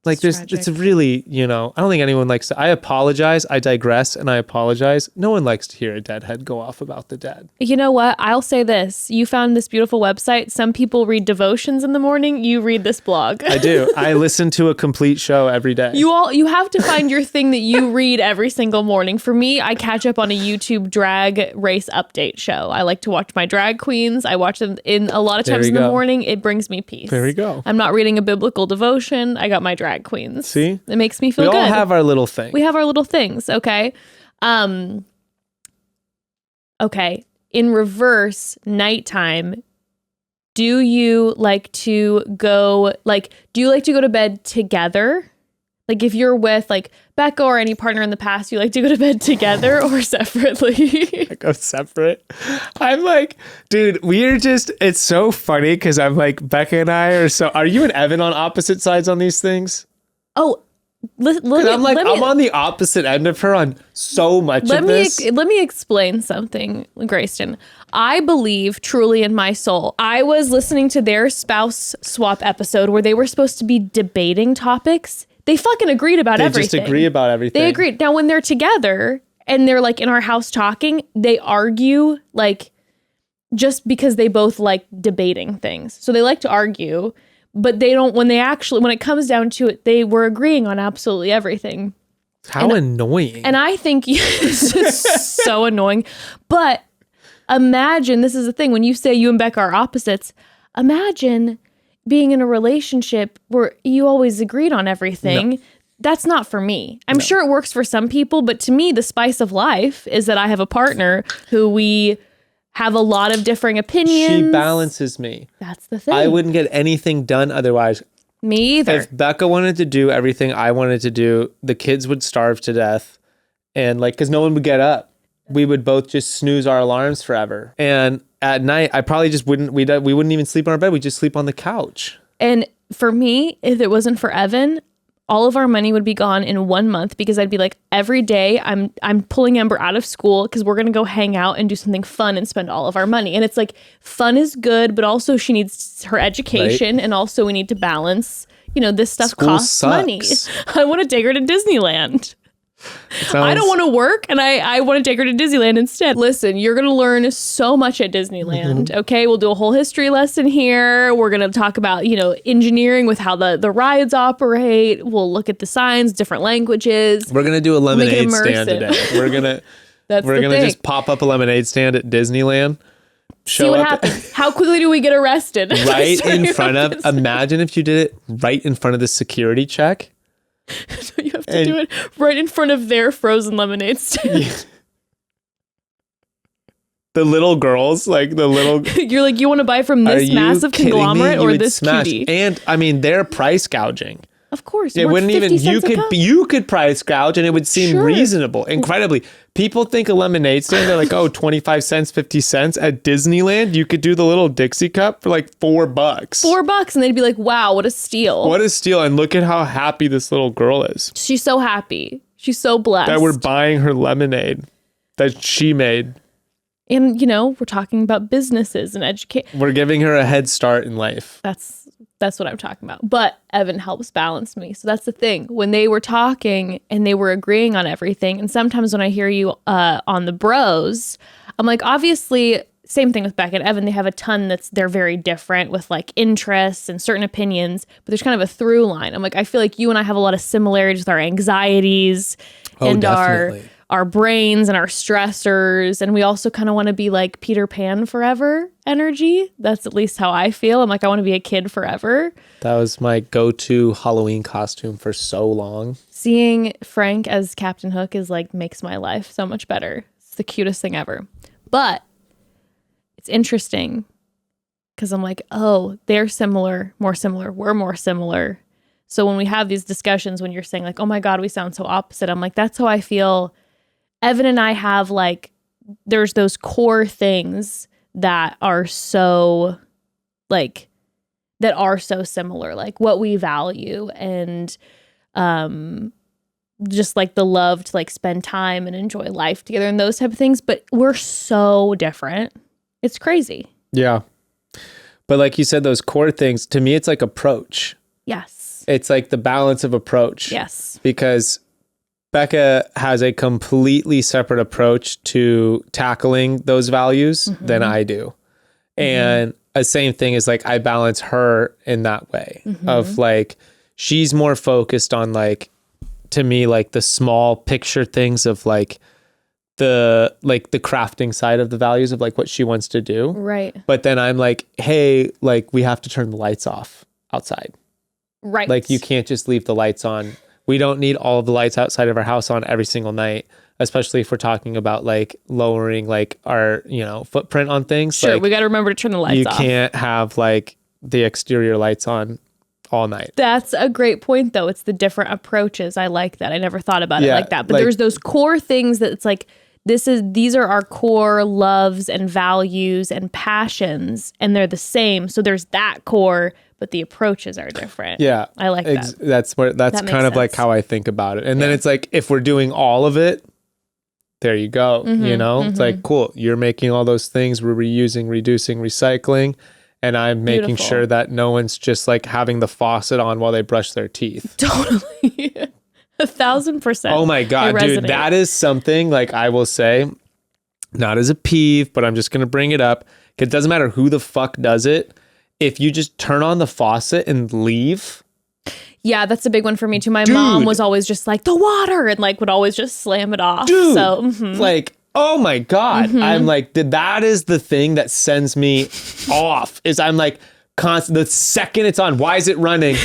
Like it's really, I don't think anyone likes to. I apologize. I digress and I apologize. No one likes to hear a deadhead go off about the dead. You know what? I'll say this. You found this beautiful website. Some people read devotions in the morning. You read this blog. I do. I listen to a complete show every day. You have to find your thing that you read every single morning. For me, I catch up on a YouTube drag race update show. I like to watch my drag queens. I watch them in a lot of times in the morning. It brings me peace. There we go. I'm not reading a biblical devotion. I got my drag queens. See? It makes me feel good. We all have our little thing. We have our little things, okay? Okay. In reverse, nighttime, do you like to go to bed together? Like if you're with like Becca or any partner in the past, you like to go to bed together or separately? I go separate. I'm like, dude, it's so funny because I'm like, Becca and I are you and Evan on opposite sides on these things? Oh, I'm on the opposite end of her on so much of this. Let me explain something, Grayston. I believe truly in my soul. I was listening to their spouse swap episode where they were supposed to be debating topics. They fucking agreed about everything. They just agree about everything. They agreed. Now, when they're together and they're like in our house talking, they argue like just because they both like debating things. So they like to argue, but they don't, when it comes down to it, they were agreeing on absolutely everything. How annoying. And I think it's just so annoying. But imagine, this is the thing, when you say you and Becca are opposites, imagine being in a relationship where you always agreed on everything. No. That's not for me. I'm sure it works for some people, but to me, the spice of life is that I have a partner who we have a lot of differing opinions. She balances me. That's the thing. I wouldn't get anything done otherwise. Me either. If Becca wanted to do everything I wanted to do, the kids would starve to death. And because no one would get up. We would both just snooze our alarms forever. And at night, I probably just we wouldn't even sleep on our bed. We'd just sleep on the couch. And for me, if it wasn't for Evan, all of our money would be gone in 1 month because I'd be like, every day I'm pulling Ember out of school because we're going to go hang out and do something fun and spend all of our money. And it's like, fun is good, but also she needs her education. Right. And also we need to balance, this stuff School costs sucks. money. I want to take her to Disneyland. I don't want to work and I want to take her to Disneyland instead. Listen, you're going to learn so much at Disneyland. Okay, we'll do a whole history lesson here. We're going to talk about, engineering with how the rides operate. We'll look at the signs, different languages. We're going to do a lemonade stand today. We're going to just pop up a lemonade stand at Disneyland. See what happens. How quickly do we get arrested? Right in front of, imagine if you did it right in front of the security check. So you have to do it right in front of their frozen lemonade stand. Yeah. The little girls, you're like, you want to buy from this massive conglomerate or this smash. cutie? And they're price gouging. Of course. It worth wouldn't 50 even, cents a cup. you could price gouge and it would seem Sure. reasonable. Incredibly. People think a lemonade stand, they're like, oh, 25 cents, 50 cents. At Disneyland, you could do the little Dixie cup for like $4. $4 and they'd be like, wow, what a steal. What a steal. And look at how happy this little girl is. She's so happy. She's so blessed. That we're buying her lemonade that she made. And, you know, we're talking about businesses and education. We're giving her a head start in life. That's what I'm talking about. But Evan helps balance me. So that's the thing. When they were talking and they were agreeing on everything, and sometimes when I hear you on the bros, I'm like, obviously, same thing with Bekah and Evan. They have a ton they're very different with like interests and certain opinions, but there's kind of a through line. I'm like, I feel like you and I have a lot of similarities with our anxieties and definitely. our brains and our stressors. And we also kind of want to be like Peter Pan forever energy. That's at least how I feel. I'm like, I want to be a kid forever. That was my go-to Halloween costume for so long. Seeing Frank as Captain Hook is like, makes my life so much better. It's the cutest thing ever. But it's interesting because I'm like, oh, they're similar, more similar. We're more similar. So when we have these discussions, when you're saying like, oh my God, we sound so opposite, I'm like, that's how I feel. Evan and I have like, there's those core things that are so like, that are so similar, like what we value and just like the love to like spend time and enjoy life together and those type of things. But we're so different. It's crazy. Yeah. But like you said, those core things, to me, it's like approach. Yes. It's like the balance of approach. Yes. Because Bekah has a completely separate approach to tackling those values than I do. And the same thing is like I balance her in that way of like, she's more focused on like, to me, like the small picture things of like the crafting side of the values of like what she wants to do. Right. But then I'm like, hey, like we have to turn the lights off outside. Right. Like you can't just leave the lights on. We don't need all of the lights outside of our house on every single night, especially if we're talking about like lowering like our, footprint on things. Sure. Like, We got to remember to turn the lights off. You can't have like the exterior lights on all night. That's a great point though. It's the different approaches. I like that. I never thought about it like that. But like, there's those core things that it's like, these are our core loves and values and passions, and they're the same. So there's that core, but the approaches are different. Yeah. I like that. That's That kind of makes like sense. how I think about it. And then it's like, if we're doing all of it, there you go. It's like, cool. You're making all those things. We're reusing, reducing, recycling. And I'm making Beautiful. sure that no one's just like having the faucet on while they brush their teeth. Totally. 1,000%. Oh my God, I dude. resonate. That is something like I will say, not as a peeve, but I'm just going to bring it up. It doesn't matter who the fuck does it. If you just turn on the faucet and leave. Yeah, that's a big one for me too. My Dude. mom was always just like, the water, and like would always just slam it off. Dude, So like, oh my God. I'm like, that is the thing that sends me off is I'm like, the second it's on, why is it running?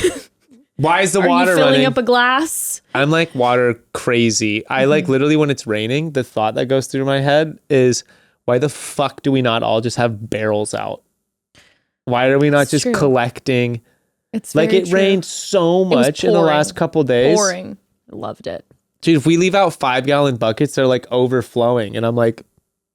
Why is the are water you filling running? up a glass? I'm like water crazy. I like literally when it's raining, the thought that goes through my head is, why the fuck do we not all just have barrels out? Why are we not It's just true. collecting? It's Like very it true. rained so was much in the pouring. last couple days. Pouring. I loved it. Dude, if we leave out 5-gallon buckets, they're like overflowing. And I'm like,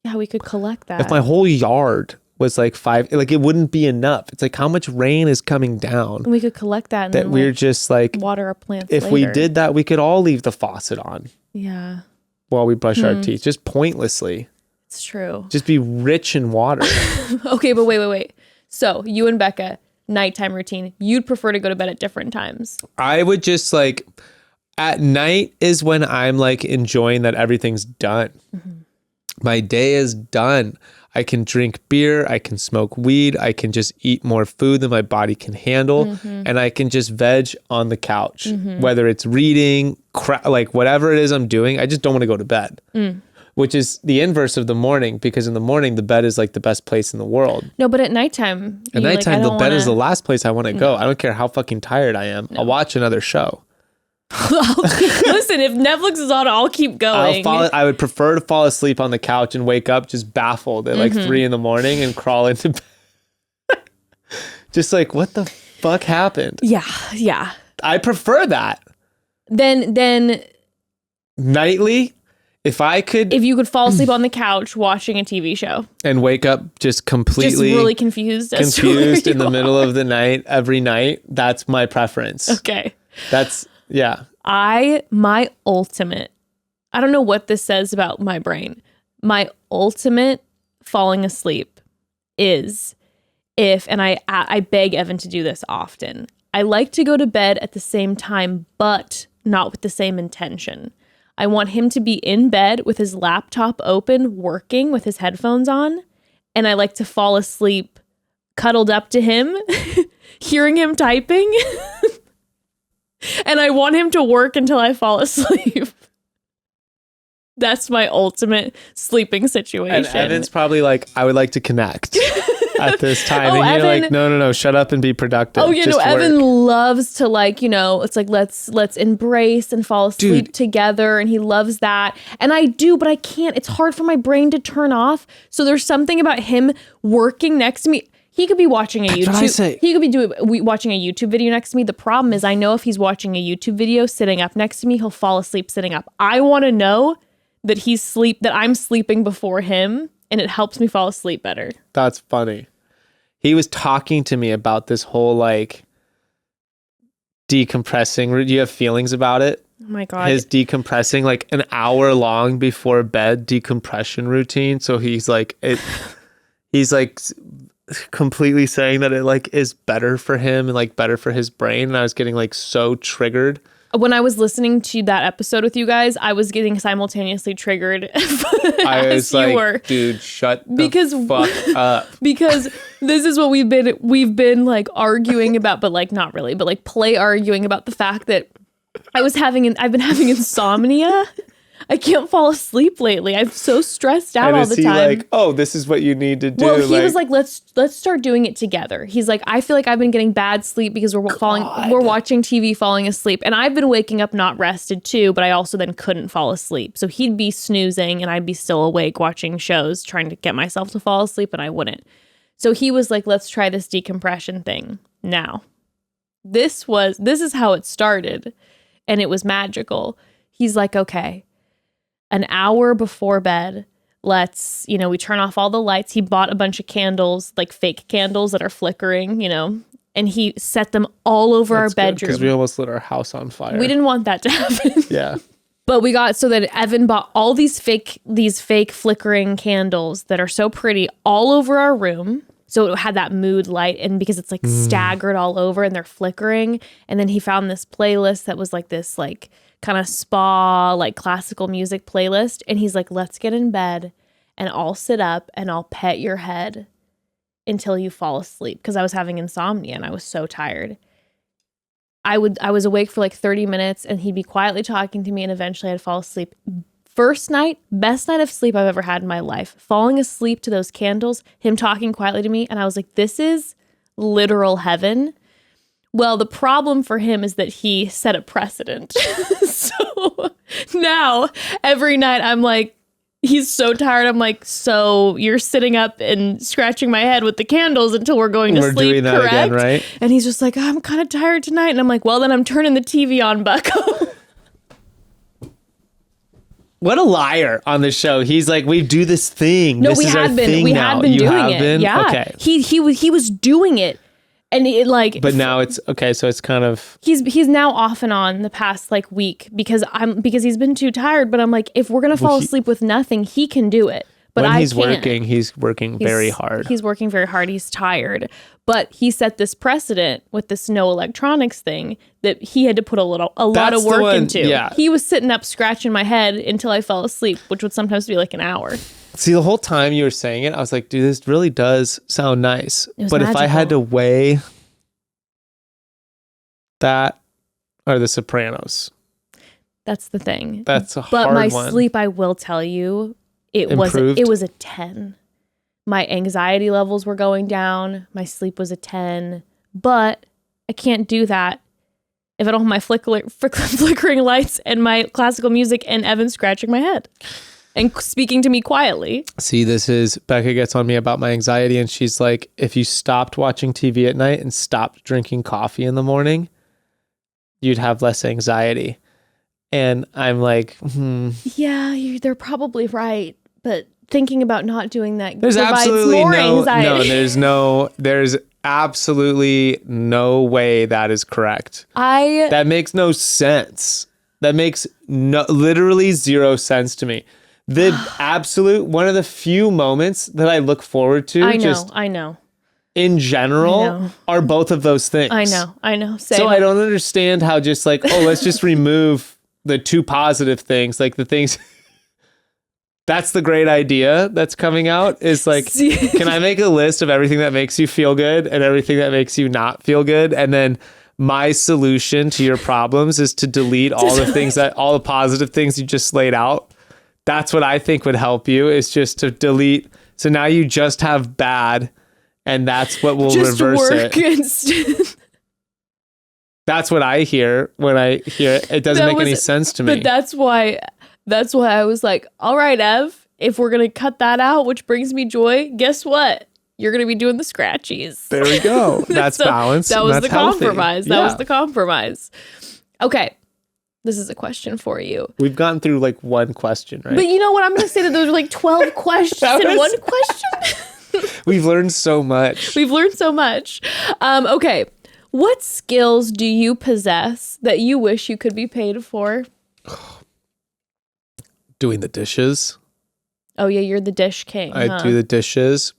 Yeah, we could collect that. if my whole yard was like 5, like it wouldn't be enough. It's like how much rain is coming down we could collect that and that then we're like, just like, water our plants if later. we did that, we could all leave the faucet on Yeah, while we brush our teeth, just pointlessly. it's true. Just be rich in water. Okay, but wait. So you and Bekah, nighttime routine. You'd prefer to go to bed at different times. I would just like, at night is when I'm like enjoying that everything's done. My day is done. I can drink beer. I can smoke weed. I can just eat more food than my body can handle. And I can just veg on the couch, whether it's reading, like whatever it is I'm doing. I just don't want to go to bed, which is the inverse of the morning, because in the morning, the bed is like the best place in the world. No, but at nighttime. At you're nighttime, like, the bed is the last place I want to go. I don't care how fucking tired I am. I'll watch another show. Listen, if Netflix is on, I'll keep going. I would prefer to fall asleep on the couch and wake up just baffled at like 3 a.m. and crawl into bed. Just like, what the fuck happened? Yeah. I prefer that. Then Nightly, if you could fall asleep on the couch watching a TV show and wake up just completely just really confused in the middle of the night every night, that's my preference. Okay. That's my ultimate, I don't know what this says about my brain. My ultimate falling asleep is and I beg Evan to do this often. I like to go to bed at the same time, but not with the same intention. I want him to be in bed with his laptop open, working with his headphones on, and I like to fall asleep cuddled up to him, hearing him typing, and I want him to work until I fall asleep. That's my ultimate sleeping situation. And Evan's probably like, I would like to connect at this time. Oh, and you're Evan, like, no, shut up and be productive. Oh, Just Evan work. loves to it's like, let's embrace and fall asleep together. And he loves that. And I do, but I can't. It's hard for my brain to turn off. So there's something about him working next to me. He could be watching a YouTube. He could be watching a YouTube video next to me. The problem is I know if he's watching a YouTube video sitting up next to me, he'll fall asleep sitting up. I want to know that I'm sleeping before him, and it helps me fall asleep better. That's funny. He was talking to me about this whole like decompressing. Do you have feelings about it? Oh my God. His decompressing, like an hour long before bed decompression routine. So he's like completely saying that it like is better for him and like better for his brain. And I was getting like so triggered. When I was listening to that episode with you guys, I was getting simultaneously triggered. I was like, dude, shut the fuck up. Because this is what we've been like arguing about, but like not really, but like arguing about the fact that I've been having insomnia. I can't fall asleep lately. I'm so stressed out all the time. Like, oh, this is what you need to do. Well, he was like, let's start doing it together. He's like, I feel like I've been getting bad sleep because we're watching TV, falling asleep. And I've been waking up not rested too, but I also then couldn't fall asleep. So he'd be snoozing and I'd be still awake watching shows, trying to get myself to fall asleep, and I wouldn't. So he was like, let's try this decompression thing. Now, this is how it started, and it was magical. He's like, okay, an hour before bed, we turn off all the lights. He bought a bunch of candles, like fake candles that are flickering, and he set them all over our bedroom. Because we almost lit our house on fire. We didn't want that to happen. Yeah. But we got so that Evan bought all these fake flickering candles that are so pretty all over our room. So it had that mood light, and because it's like staggered all over and they're flickering. And then he found this playlist that was like this like kind of spa, like classical music playlist. And he's like, let's get in bed and I'll sit up and I'll pet your head until you fall asleep. Because I was having insomnia and I was so tired. I was awake for like 30 minutes and he'd be quietly talking to me, and eventually I'd fall asleep. First night, best night of sleep I've ever had in my life. Falling asleep to those candles, him talking quietly to me. And I was like, this is literal heaven. Well, the problem for him is that he set a precedent. So now every night I'm like, he's so tired. I'm like, so you're sitting up and scratching my head with the candles until we're going to sleep, doing that correct? again, right? And he's just like, I'm kind of tired tonight. And I'm like, well, then I'm turning the TV on, bucko. What a liar on the show. He's like, we do this thing. No, this we is had our been. thing We now. had been You doing have it. been? Yeah. Okay. He was doing it, and it like. But now it's okay. So it's kind of. He's now off and on the past like week because he's been too tired. But I'm like, if we're gonna fall asleep with nothing, he can do it. But when I he's can't. working, he's working very hard. He's working very hard. He's tired. But he set this precedent with this no electronics thing that he had to put a lot of work into. Yeah. He was sitting up scratching my head until I fell asleep, which would sometimes be like an hour. See, the whole time you were saying it, I was like, dude, this really does sound nice. It was but if I had magical. to weigh that or The Sopranos, That's the thing. that's a But hard my one. sleep, I will tell you, it Improved? was a 10. My anxiety levels were going down. My sleep was a 10. But I can't do that if I don't have my flickering lights and my classical music and Evan scratching my head and speaking to me quietly. See, Becca gets on me about my anxiety, and she's like, if you stopped watching TV at night and stopped drinking coffee in the morning, you'd have less anxiety. And I'm like, Yeah, they're probably right. But thinking about not doing that there's provides absolutely more no, anxiety. there's absolutely no way that is correct. That makes no sense. That makes literally zero sense to me. The absolute, one of the few moments that I look forward to I know. In general are both of those things. I know. Same. So I don't understand how just like, oh, let's just remove the two positive things, like the things. That's the great idea that's coming out is like, can I make a list of everything that makes you feel good and everything that makes you not feel good? And then my solution to your problems is to delete all the positive things you just laid out. That's what I think would help you, is just to delete. So now you just have bad, and that's what will just reverse work it. Instead. That's what I hear when I hear it. It doesn't make any sense to me. But that's why I was like, all right, Ev, if we're going to cut that out, which brings me joy, guess what? You're going to be doing the scratchies. There we go. That's balanced. That was the healthy. compromise. That was the compromise. Okay. This is a question for you. We've gone through like one question, right? But you know what? I'm going to say that those are like 12 questions in one question. We've learned so much. Okay. What skills do you possess that you wish you could be paid for? Doing the dishes. Oh, yeah. You're the dish king. I do the dishes.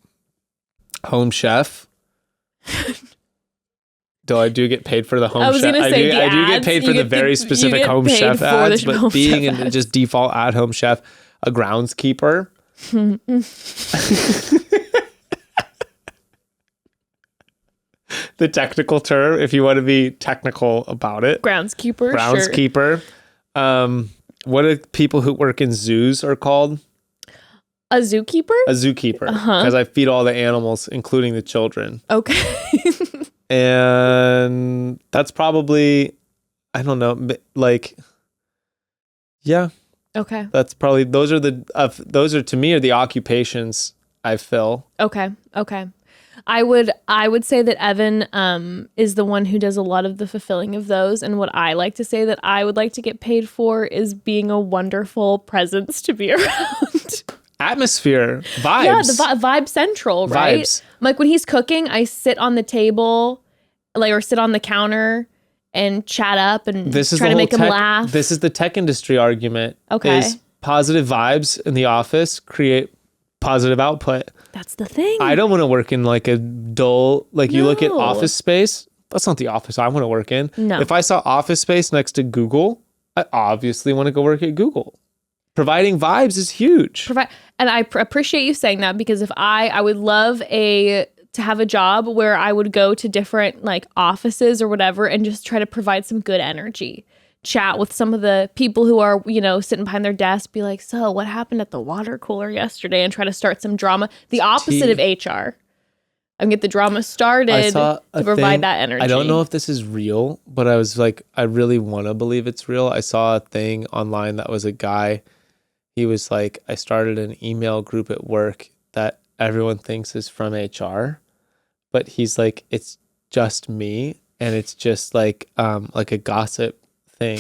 Home chef. Though I do get paid for the home chef. I do get paid for the very specific home chef ads, but being in just default at home chef, a groundskeeper. The technical term, if you want to be technical about it. Groundskeeper. Sure. What do people who work in zoos are called? A zookeeper? A zookeeper. Because I feed all the animals, including the children. Okay. And that's probably, I don't know, like, yeah. Okay. That's probably, those are to me are the occupations I fill. Okay. I would say that Evan is the one who does a lot of the fulfilling of those. And what I like to say that I would like to get paid for is being a wonderful presence to be around. Atmosphere, vibes. Yeah, the vibe central, right? Vibes. Like when he's cooking, I sit on the table, like, or sit on the counter and chat up and try to make him laugh. This is the tech industry argument. Okay. Is positive vibes in the office create positive output. That's the thing. I don't want to work in like a dull, like you look at office space. That's not the office I want to work in. No. If I saw office space next to Google, I obviously want to go work at Google. Providing vibes is huge. And I appreciate you saying that, because if I would love to have a job where I would go to different like offices or whatever and just try to provide some good energy. Chat with some of the people who are, sitting behind their desk, be like, so what happened at the water cooler yesterday, and try to start some drama. The opposite of HR. And get the drama started to provide that energy. I don't know if this is real, but I was like, I really want to believe it's real. I saw a thing online that was a guy. He was like, I started an email group at work that everyone thinks is from HR, but he's like, it's just me, and it's just like a gossip thing.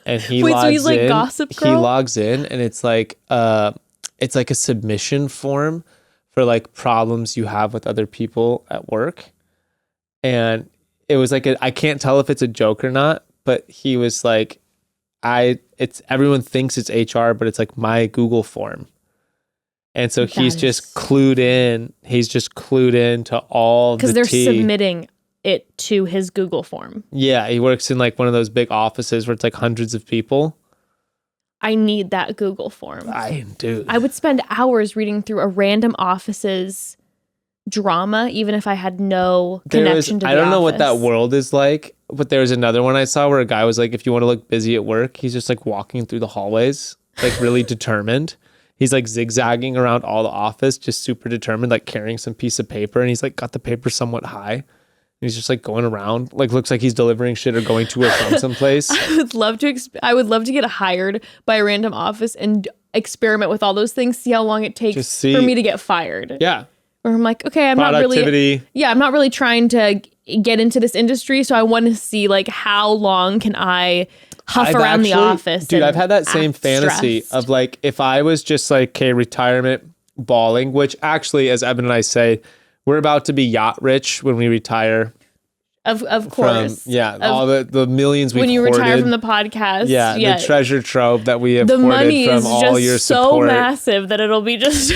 And he Wait, logs so he's like in. Gossip Girl? He logs in, and it's like a submission form for like problems you have with other people at work. And it was like I can't tell if it's a joke or not, but he was like, everyone thinks it's HR, but it's like my Google form. And so he's just clued in. He's just clued in to all the tea. Because they're submitting it to his Google form. Yeah, he works in like one of those big offices where it's like hundreds of people. I need that Google form. I do. I would spend hours reading through a random office's drama, even if I had no connection to the I don't know what office. that world is like, but there was another one I saw where a guy was like, if you want to look busy at work, he's just like walking through the hallways, like really determined. He's like zigzagging around all the office, just super determined, like carrying some piece of paper, and he's like got the paper somewhat high. And he's just like going around, like looks like he's delivering shit or going to or from someplace. I would love to get hired by a random office and experiment with all those things, see how long it takes for me to get fired. Yeah. where I'm like, okay, I'm Productivity. I'm not really trying to get into this industry. So I want to see like how long can I huff around the office. Dude, and I've had that same act fantasy stressed. of like, if I was just like, okay, retirement balling, which actually, as Evan and I say, we're about to be yacht rich when we retire. Of From, course. all the millions we've When you hoarded. retire from the podcast. Yeah, the treasure trove that we have the hoarded money from is all just your so support. massive that it'll be just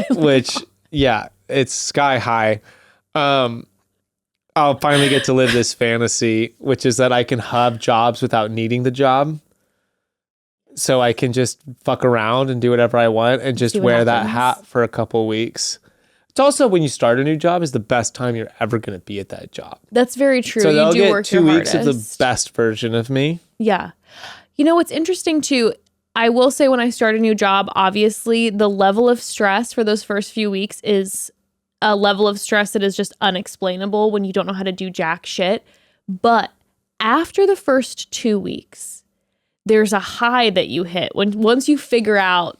Which, yeah, it's sky high. I'll finally get to live this fantasy, which is that I can have jobs without needing the job. So I can just fuck around and do whatever I want and just See what wear that happens. hat for a couple of weeks. It's also when you start a new job is the best time you're ever going to be at that job. That's very true. So You they'll do get work 2 your weeks of the hardest. best version of me. Yeah. You know what's interesting too? I will say when I start a new job, obviously the level of stress for those first few weeks is a level of stress that is just unexplainable when you don't know how to do jack shit. But after the first 2 weeks, there's a high that you hit once you figure out,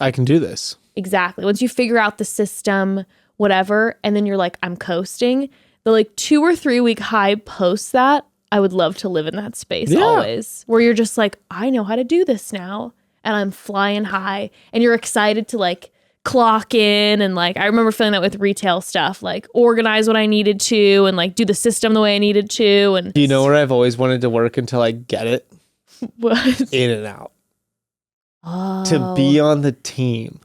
I can do this. exactly. Once you figure out the system, whatever, and then you're like, I'm coasting. The like 2 or 3 week high post that, I would love to live in that space always. Where you're just like, I know how to do this now. And I'm flying high. And you're excited to like clock in. And like, I remember feeling that with retail stuff, like organize what I needed to and like do the system the way I needed to. And Do you know where I've always wanted to work until I get it? what? In and out. Oh. To be on the team.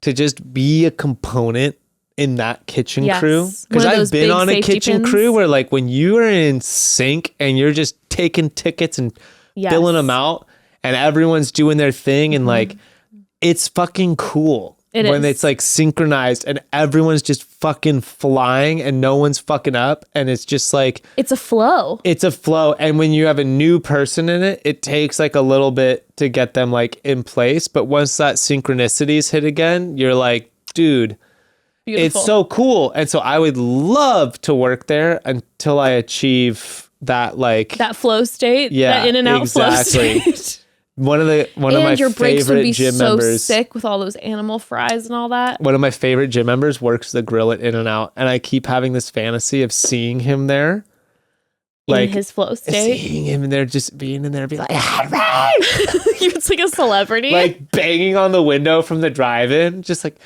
To just be a component in that kitchen Yes. crew. One Because of I've those been big on a safety kitchen pins. crew where like when you are in sync and you're just taking tickets and Yes. filling them out and everyone's doing their thing and like it's fucking cool. It when is. it's like synchronized and everyone's just fucking flying and no one's fucking up and it's just like It's a flow. it's a flow. And when you have a new person in it, it takes like a little bit to get them like in place. But once that synchronicity's hit again, you're like, dude, Beautiful. it's so cool. And so I would love to work there until I achieve that like that flow state. Yeah, That in and out exactly. flow state. one of my and your breaks would favorite be gym so members. sick with all those animal fries and all that. One of my favorite gym members works the grill at In and Out, and I keep having this fantasy of seeing him there. In his flow state. Seeing him in there, just being in there, and be like, It's like a celebrity. like banging on the window from the drive-in, just like,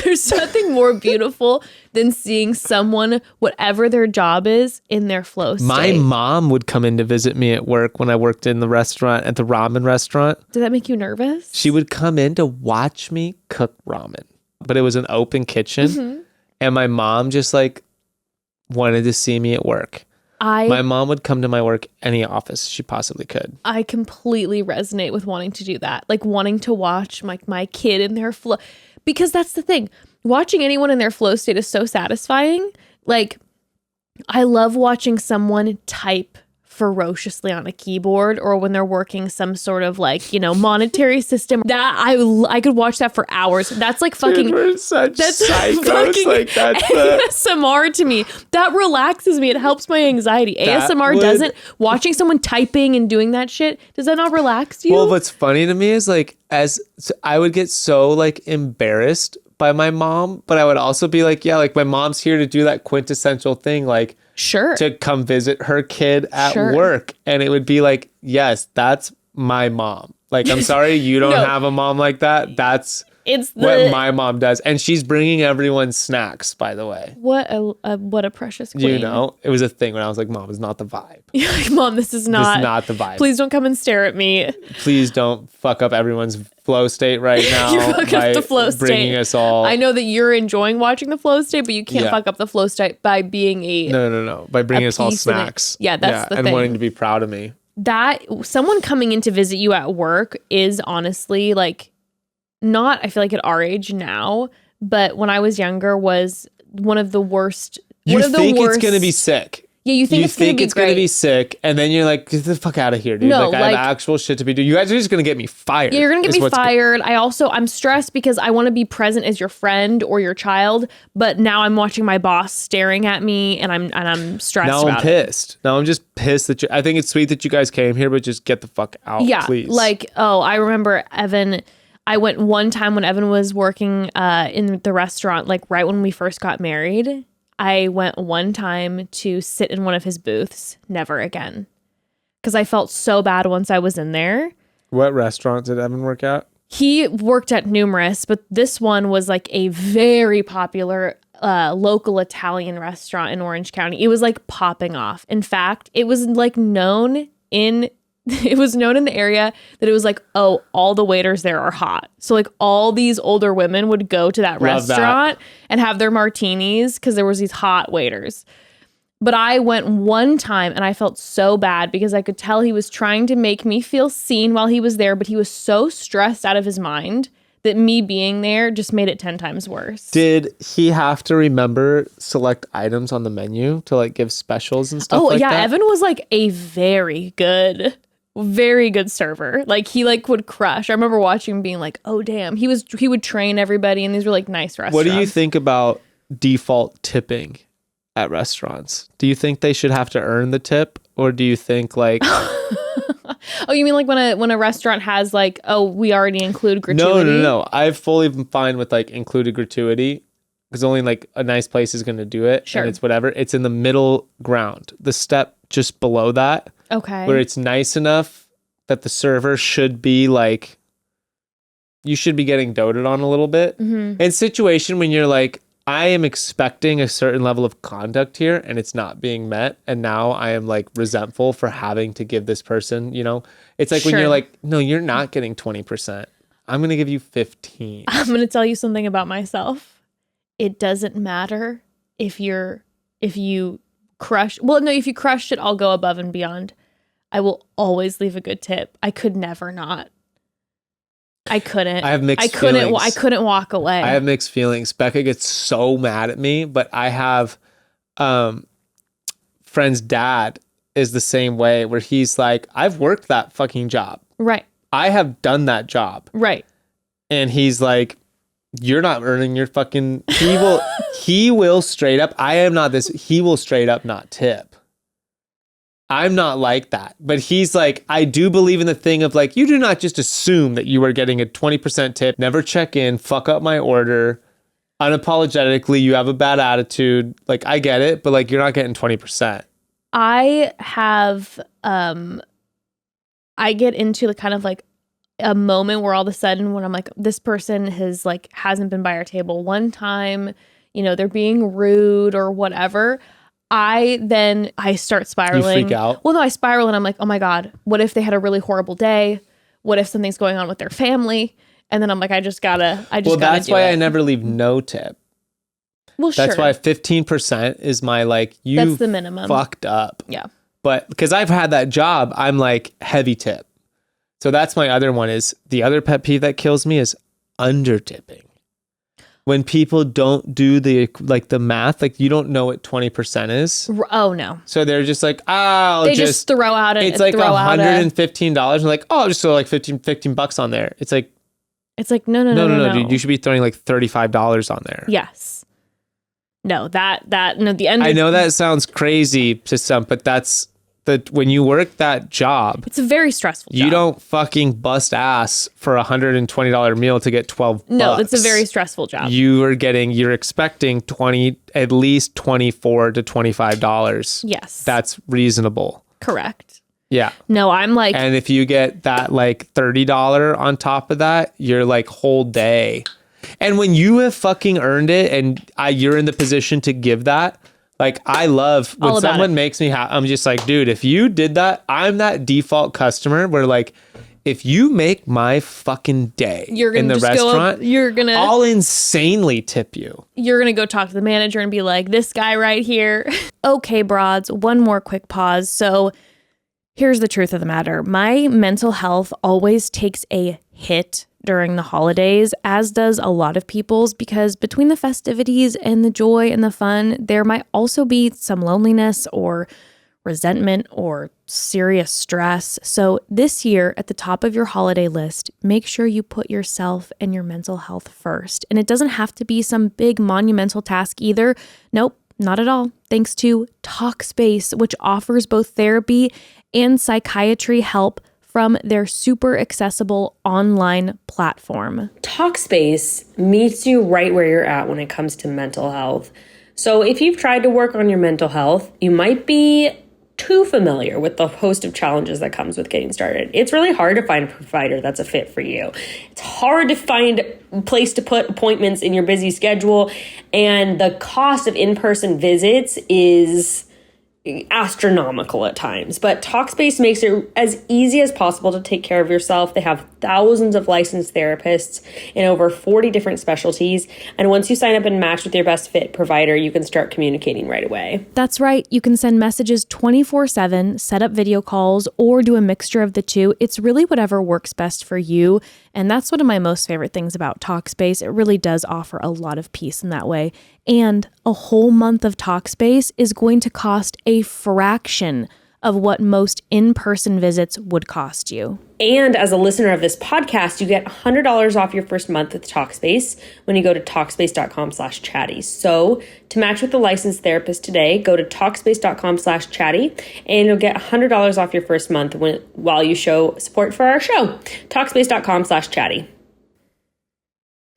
There's nothing more beautiful than seeing someone, whatever their job is, in their flow state. my mom would come in to visit me at work when I worked in the restaurant, at the ramen restaurant. Did that make you nervous? She would come in to watch me cook ramen, but it was an open kitchen. Mm-hmm. And my mom just like wanted to see me at work. My mom would come to my work any office she possibly could. I completely resonate with wanting to do that. Like wanting to watch my kid in their flow. Because that's the thing. Watching anyone in their flow state is so satisfying. Like, I love watching someone type ferociously on a keyboard or when they're working some sort of like, monetary system. That I could watch that for hours. That's like fucking Dude, we're such that's psychos. fucking Like that's the ASMR to me. That relaxes me. It helps my anxiety. That ASMR would- doesn't. Watching someone typing and doing that shit, does that not relax you? Well, what's funny to me is like I would get so like embarrassed by my mom, but I would also be like, yeah, like my mom's here to do that quintessential thing, like sure. to come visit her kid at Sure. work. And it would be like, yes, that's my mom. Like, I'm sorry you don't No. have a mom like that. That's It's what my mom does. And she's bringing everyone snacks, by the way. what a precious queen. You know, it was a thing when I was like, Mom, it's not the vibe. You're like, Mom, this is This not. is not the vibe. Please don't come and stare at me. Please don't fuck up everyone's flow state right now. You fuck up by the flow bringing state. us all. I know that you're enjoying watching the flow state, but you can't Yeah. fuck up the flow state by being a No. By bringing us all piece of it. snacks. Yeah, that's the and thing. wanting to be proud of me. that someone coming in to visit you at work is honestly like not, I feel like at our age now, but when I was younger was one of the worst. You one of the think worst, it's gonna be sick. Yeah, you think You it's gonna think be it's great. gonna be sick, and then you're like, get the fuck out of here, dude. No, like I like- have actual shit to be doing. You guys are just gonna get me fired. Yeah, you're gonna get is me what's go- fired. I'm stressed because I want to be present as your friend or your child, but now I'm watching my boss staring at me, and I'm stressed Now I'm about it. pissed. Now I'm just pissed that I think it's sweet that you guys came here, but just get the fuck out, Yeah, please. like I remember Evan. I went one time when Evan was working in the restaurant, like right when we first got married. I went one time to sit in one of his booths. Never again. Because I felt so bad once I was in there. What restaurant did Evan work at? He worked at numerous, but this one was like a very popular local Italian restaurant in Orange County. It was like popping off. In fact, it was like known in the area that it was like, oh, all the waiters there are hot. So like all these older women would go to that restaurant and have their martinis because there was these hot waiters. But I went one time and I felt so bad because I could tell he was trying to make me feel seen while he was there, but he was so stressed out of his mind that me being there just made it 10 times worse. Did he have to remember select items on the menu to like give specials and stuff like that? Oh, yeah. Evan was like a very good server. Like he like would crush. I remember watching him being like, oh, damn. He would train everybody and these were like nice restaurants. What do you think about default tipping at restaurants? Do you think they should have to earn the tip, or do you think like oh, you mean like when a restaurant has like, oh, we already include gratuity? No. I've fully been fine with like included gratuity because only like a nice place is going to do it. Sure. And it's whatever. It's in the middle ground, the step just below that. Okay. Where it's nice enough that the server should be like, you should be getting doted on a little bit. Mm-hmm. In situation when you're like, I am expecting a certain level of conduct here and it's not being met. And now I am like resentful for having to give this person, you know, it's like when you're like, no, you're not getting 20%. I'm going to give you 15. I'm going to tell you something about myself. It doesn't matter if you crushed it, I'll go above and beyond. I will always leave a good tip. I could never not. I couldn't. I have mixed feelings. I couldn't walk away. I have mixed feelings. Becca gets so mad at me, but I have friend's dad is the same way where he's like, I've worked that fucking job. Right. I have done that job. Right. And he's like, you're not earning your fucking, he will straight up, he will straight up not tip. I'm not like that. But he's like, I do believe in the thing of like, you do not just assume that you are getting a 20% tip, never check in, fuck up my order, unapologetically, you have a bad attitude. Like, I get it, but like, you're not getting 20%. I have, I get into the kind of like a moment where all of a sudden when I'm like, this person hasn't been by our table one time, you know, they're being rude or whatever. I start spiraling. You freak out? Well, no, I spiral and I'm like, oh my God, what if they had a really horrible day? What if something's going on with their family? And then I'm like, I just gotta that's why I never leave no tip. Well, that's why 15% is my like, that's the minimum. Fucked up. Yeah. But because I've had that job, I'm like heavy tip. So that's my other one is the other pet peeve that kills me is under tipping. When people don't do the math, like you don't know what 20% is. Oh no. So they're just like, they just throw out it's like $115. And like, oh, I'll just throw like 15 bucks on there. It's like no, dude, you should be throwing like $35 on there. Yes. No, the end. I know that sounds crazy to some, but that's when you work that job, it's a very stressful job. You don't fucking bust ass for $120 meal to get 12 No, bucks. it's a very stressful job. You're expecting at least $24 to $25. Yes. That's reasonable. Correct. Yeah. No, I'm like, and if you get that like $30 on top of that, you're like whole day. And when you have fucking earned it and you're in the position to give that, like, I love when someone makes me happy. I'm just like, dude, if you did that, I'm that default customer where like, if you make my fucking day in the restaurant, I'll insanely tip you. You're going to go talk to the manager and be like, this guy right here. Okay, broads, one more quick pause. So here's the truth of the matter. My mental health always takes a hit during the holidays, as does a lot of people's, because between the festivities and the joy and the fun, there might also be some loneliness or resentment or serious stress. So this year, at the top of your holiday list, make sure you put yourself and your mental health first. And it doesn't have to be some big monumental task either. Nope, not at all. Thanks to Talkspace, which offers both therapy and psychiatry help from their super accessible online platform. Talkspace meets you right where you're at when it comes to mental health. So if you've tried to work on your mental health, you might be too familiar with the host of challenges that comes with getting started. It's really hard to find a provider that's a fit for you. It's hard to find a place to put appointments in your busy schedule, and the cost of in-person visits is astronomical at times. But Talkspace makes it as easy as possible to take care of yourself. They have thousands of licensed therapists in over 40 different specialties. And once you sign up and match with your best fit provider, you can start communicating right away. That's right. You can send messages 24/7, set up video calls, or do a mixture of the two. It's really whatever works best for you. And that's one of my most favorite things about Talkspace. It really does offer a lot of peace in that way. And a whole month of Talkspace is going to cost a fraction of what most in-person visits would cost you. And as a listener of this podcast, you get $100 off your first month with Talkspace when you go to Talkspace.com/chatty. So to match with the licensed therapist today, go to Talkspace.com/chatty and you'll get $100 off your first month while you show support for our show. Talkspace.com/chatty.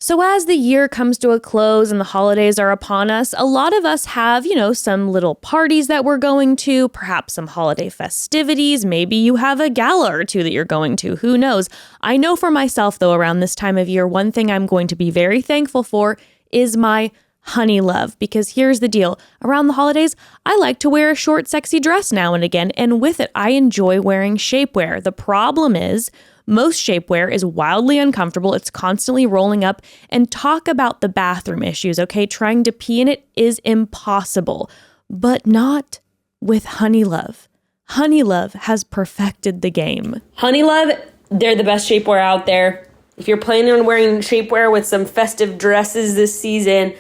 So as the year comes to a close and the holidays are upon us, a lot of us have, some little parties that we're going to, perhaps some holiday festivities. Maybe you have a gala or two that you're going to. Who knows? I know for myself, though, around this time of year, one thing I'm going to be very thankful for is my honey love. Because here's the deal. Around the holidays, I like to wear a short, sexy dress now and again. And with it, I enjoy wearing shapewear. The problem is, most shapewear is wildly uncomfortable. It's constantly rolling up. And talk about the bathroom issues, okay? Trying to pee in it is impossible, but not with Honey Love. Honey Love has perfected the game. Honey Love, they're the best shapewear out there. If you're planning on wearing shapewear with some festive dresses this season,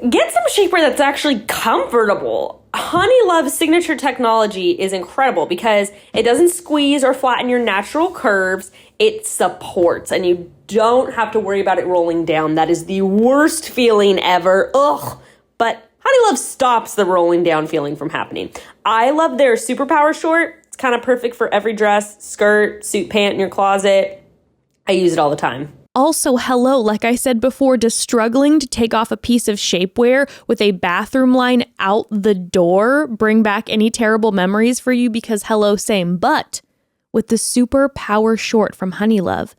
get some shapewear that's actually comfortable. Honey Love's signature technology is incredible because it doesn't squeeze or flatten your natural curves. It supports, and you don't have to worry about it rolling down. That is the worst feeling ever. Ugh. But Honey Love stops the rolling down feeling from happening. I love their Superpower short. It's kind of perfect for every dress, skirt, suit, pant in your closet. I use it all the time. Also, hello, like I said before, does struggling to take off a piece of shapewear with a bathroom line out the door bring back any terrible memories for you? Because hello, same. But with the Super Power Short from Honey Love,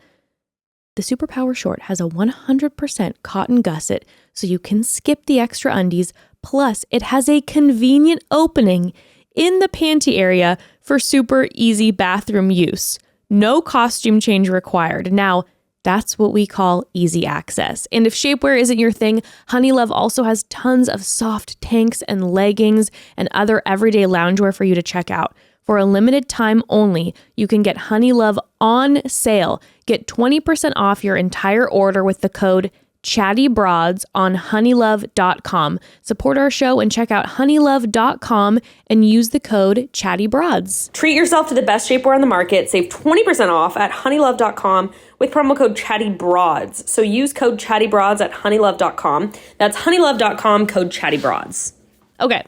the Super Power Short has a 100% cotton gusset, so you can skip the extra undies. Plus, it has a convenient opening in the panty area for super easy bathroom use. No costume change required. Now, that's what we call easy access. And if shapewear isn't your thing, Honey Love also has tons of soft tanks and leggings and other everyday loungewear for you to check out. For a limited time only, you can get Honey Love on sale. Get 20% off your entire order with the code ChattyBroads on honeylove.com. Support our show and check out honeylove.com and use the code ChattyBroads. Treat yourself to the best shapewear on the market. Save 20% off at honeylove.com with promo code ChattyBroads. So use code ChattyBroads at honeylove.com. That's honeylove.com, code ChattyBroads. Okay.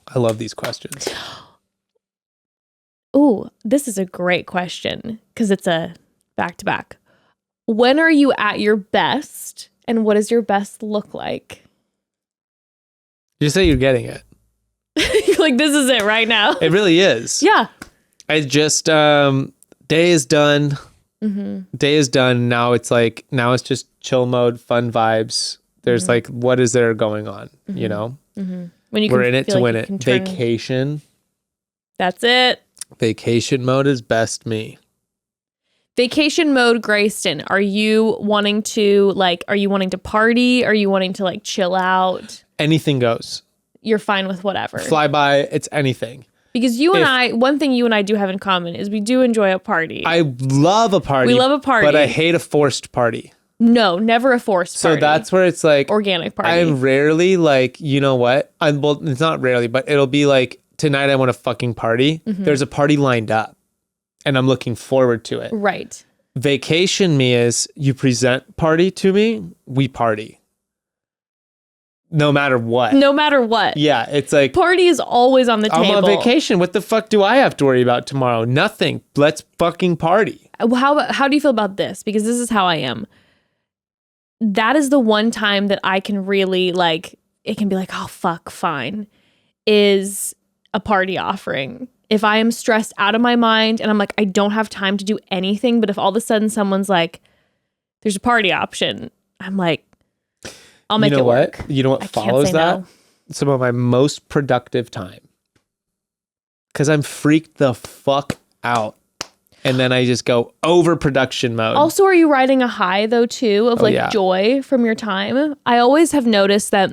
I love these questions. Ooh, this is a great question because it's a back-to-back. When are you at your best? And what does your best look like? You say you're getting it. You're like, this is it right now. It really is. Yeah. I just, day is done. Mm-hmm. Day is done. Now it's just chill mode, fun vibes. There's what is there going on? Mm-hmm. You know? Mm-hmm. When we're in it to win it. Vacation. That's it. Vacation mode is best me. Vacation mode, Grayston. Are you wanting to party? Are you wanting to chill out? Anything goes. You're fine with whatever. Fly by, it's anything. Because one thing you and I do have in common is we do enjoy a party. I love a party. We love a party. But I hate a forced party. No, never a forced party. So that's where it's organic party. I'm rarely you know what? It's not rarely, but it'll be tonight I want a fucking party. Mm-hmm. There's a party lined up. And I'm looking forward to it. Right. Vacation me is you present party to me, we party. no matter what. No matter what. Yeah, it's like Party is always on the table. I'm on vacation. What the fuck do I have to worry about tomorrow? Nothing. Let's fucking party. How do you feel about this? Because this is how I am. That is the one time that I can really like, it can be like, oh fuck, fine, is a party offering. If I am stressed out of my mind and I'm like, I don't have time to do anything, but if all of a sudden someone's like, there's a party option, I'm like, I'll make it work. You know what follows that? No. Some of my most productive time. Because I'm freaked the fuck out. And then I just go overproduction mode. Also, are you riding a high though too of joy from your time? I always have noticed that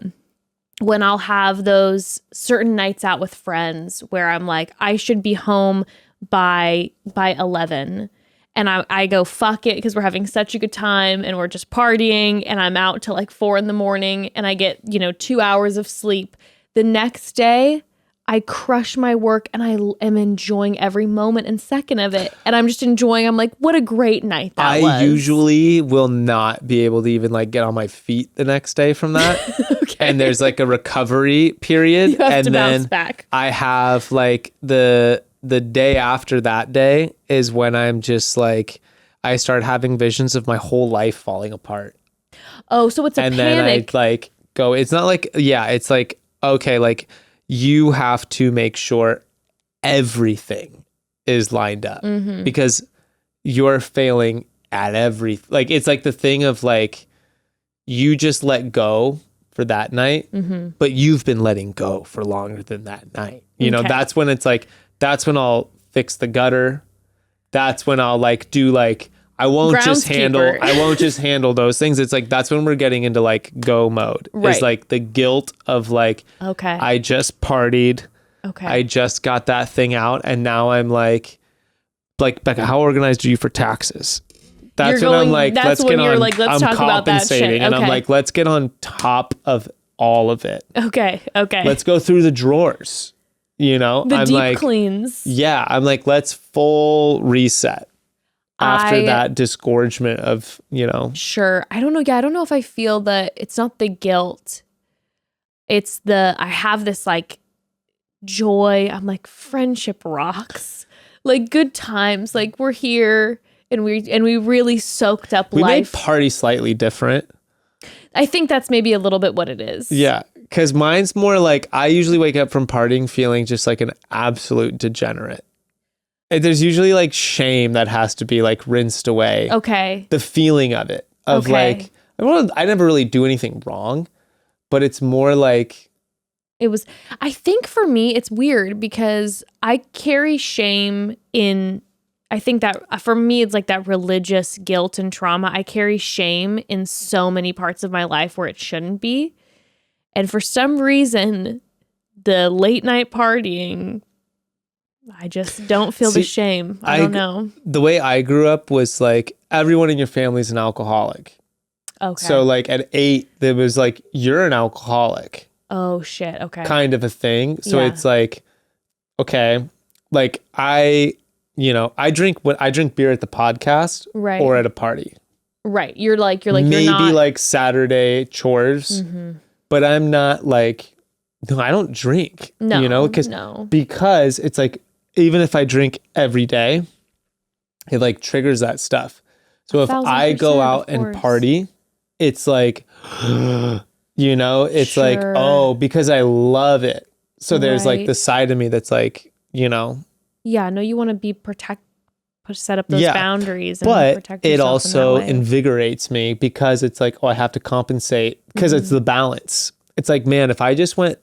when I'll have those certain nights out with friends where I'm like, I should be home by 11. And I go, fuck it, because we're having such a good time and we're just partying and I'm out till like 4 a.m. and I get, 2 hours of sleep. The next day, I crush my work and I am enjoying every moment and second of it. And I'm just enjoying, I'm like, what a great night that was. I usually will not be able to even like get on my feet the next day from that. Okay. And there's like a recovery period. You have and to then bounce back. I have like the day after that day is when I'm just like, I start having visions of my whole life falling apart. Oh, so it's a panic. And then I like go, it's not like, it's like, okay, like you have to make sure everything is lined up because you're failing at like, it's like the thing of like, you just let go for that night, but you've been letting go for longer than that night. You know, that's when it's like, that's when I'll fix the gutter. That's when I'll like do like, I won't just handle those things. It's like, that's when we're getting into like go mode. Right. It's like the guilt of like, okay, I just partied. Okay. I just got that thing out. And now I'm like, Becca, how organized are you for taxes? That's when I'm like, let's get on, like, let's I'm talk about that shit. Okay. And I'm like, let's get on top of all of it. Okay. Let's go through the drawers. The deep cleans. Yeah, I'm like, let's full reset after that disgorgement of, Sure. I don't know. Yeah, I don't know if I feel it's not the guilt. It's I have this like joy. I'm like, friendship rocks. Like good times. Like we're here and we really soaked up life. We made party slightly different. I think that's maybe a little bit what it is. Yeah. Because mine's more like, I usually wake up from partying feeling just like an absolute degenerate. And there's usually like shame that has to be like rinsed away. Okay. The feeling of it. Of like, I never really do anything wrong, but it's more like. I think for me, it's weird because I carry shame in. I think that for me, it's like that religious guilt and trauma. I carry shame in so many parts of my life where it shouldn't be. And for some reason, the late night partying, I just don't feel the shame. I don't know. The way I grew up was like everyone in your family is an alcoholic. Okay. So like at 8, there was like, you're an alcoholic. Oh shit. Okay. Kind of a thing. So it's like, okay, like I drink beer at the podcast or at a party. Right. You're like maybe you're not like Saturday chores, but I'm not like, no, I don't drink. No, because it's like, even if I drink every day, it like triggers that stuff. So if I go out and party, it's like, it's like, oh, because I love it. So there's like the side of me that's like, Yeah, no, you want to be set up those boundaries and protect yourself. But it also invigorates me because it's like, oh, I have to compensate because it's the balance. It's like, man, if I just went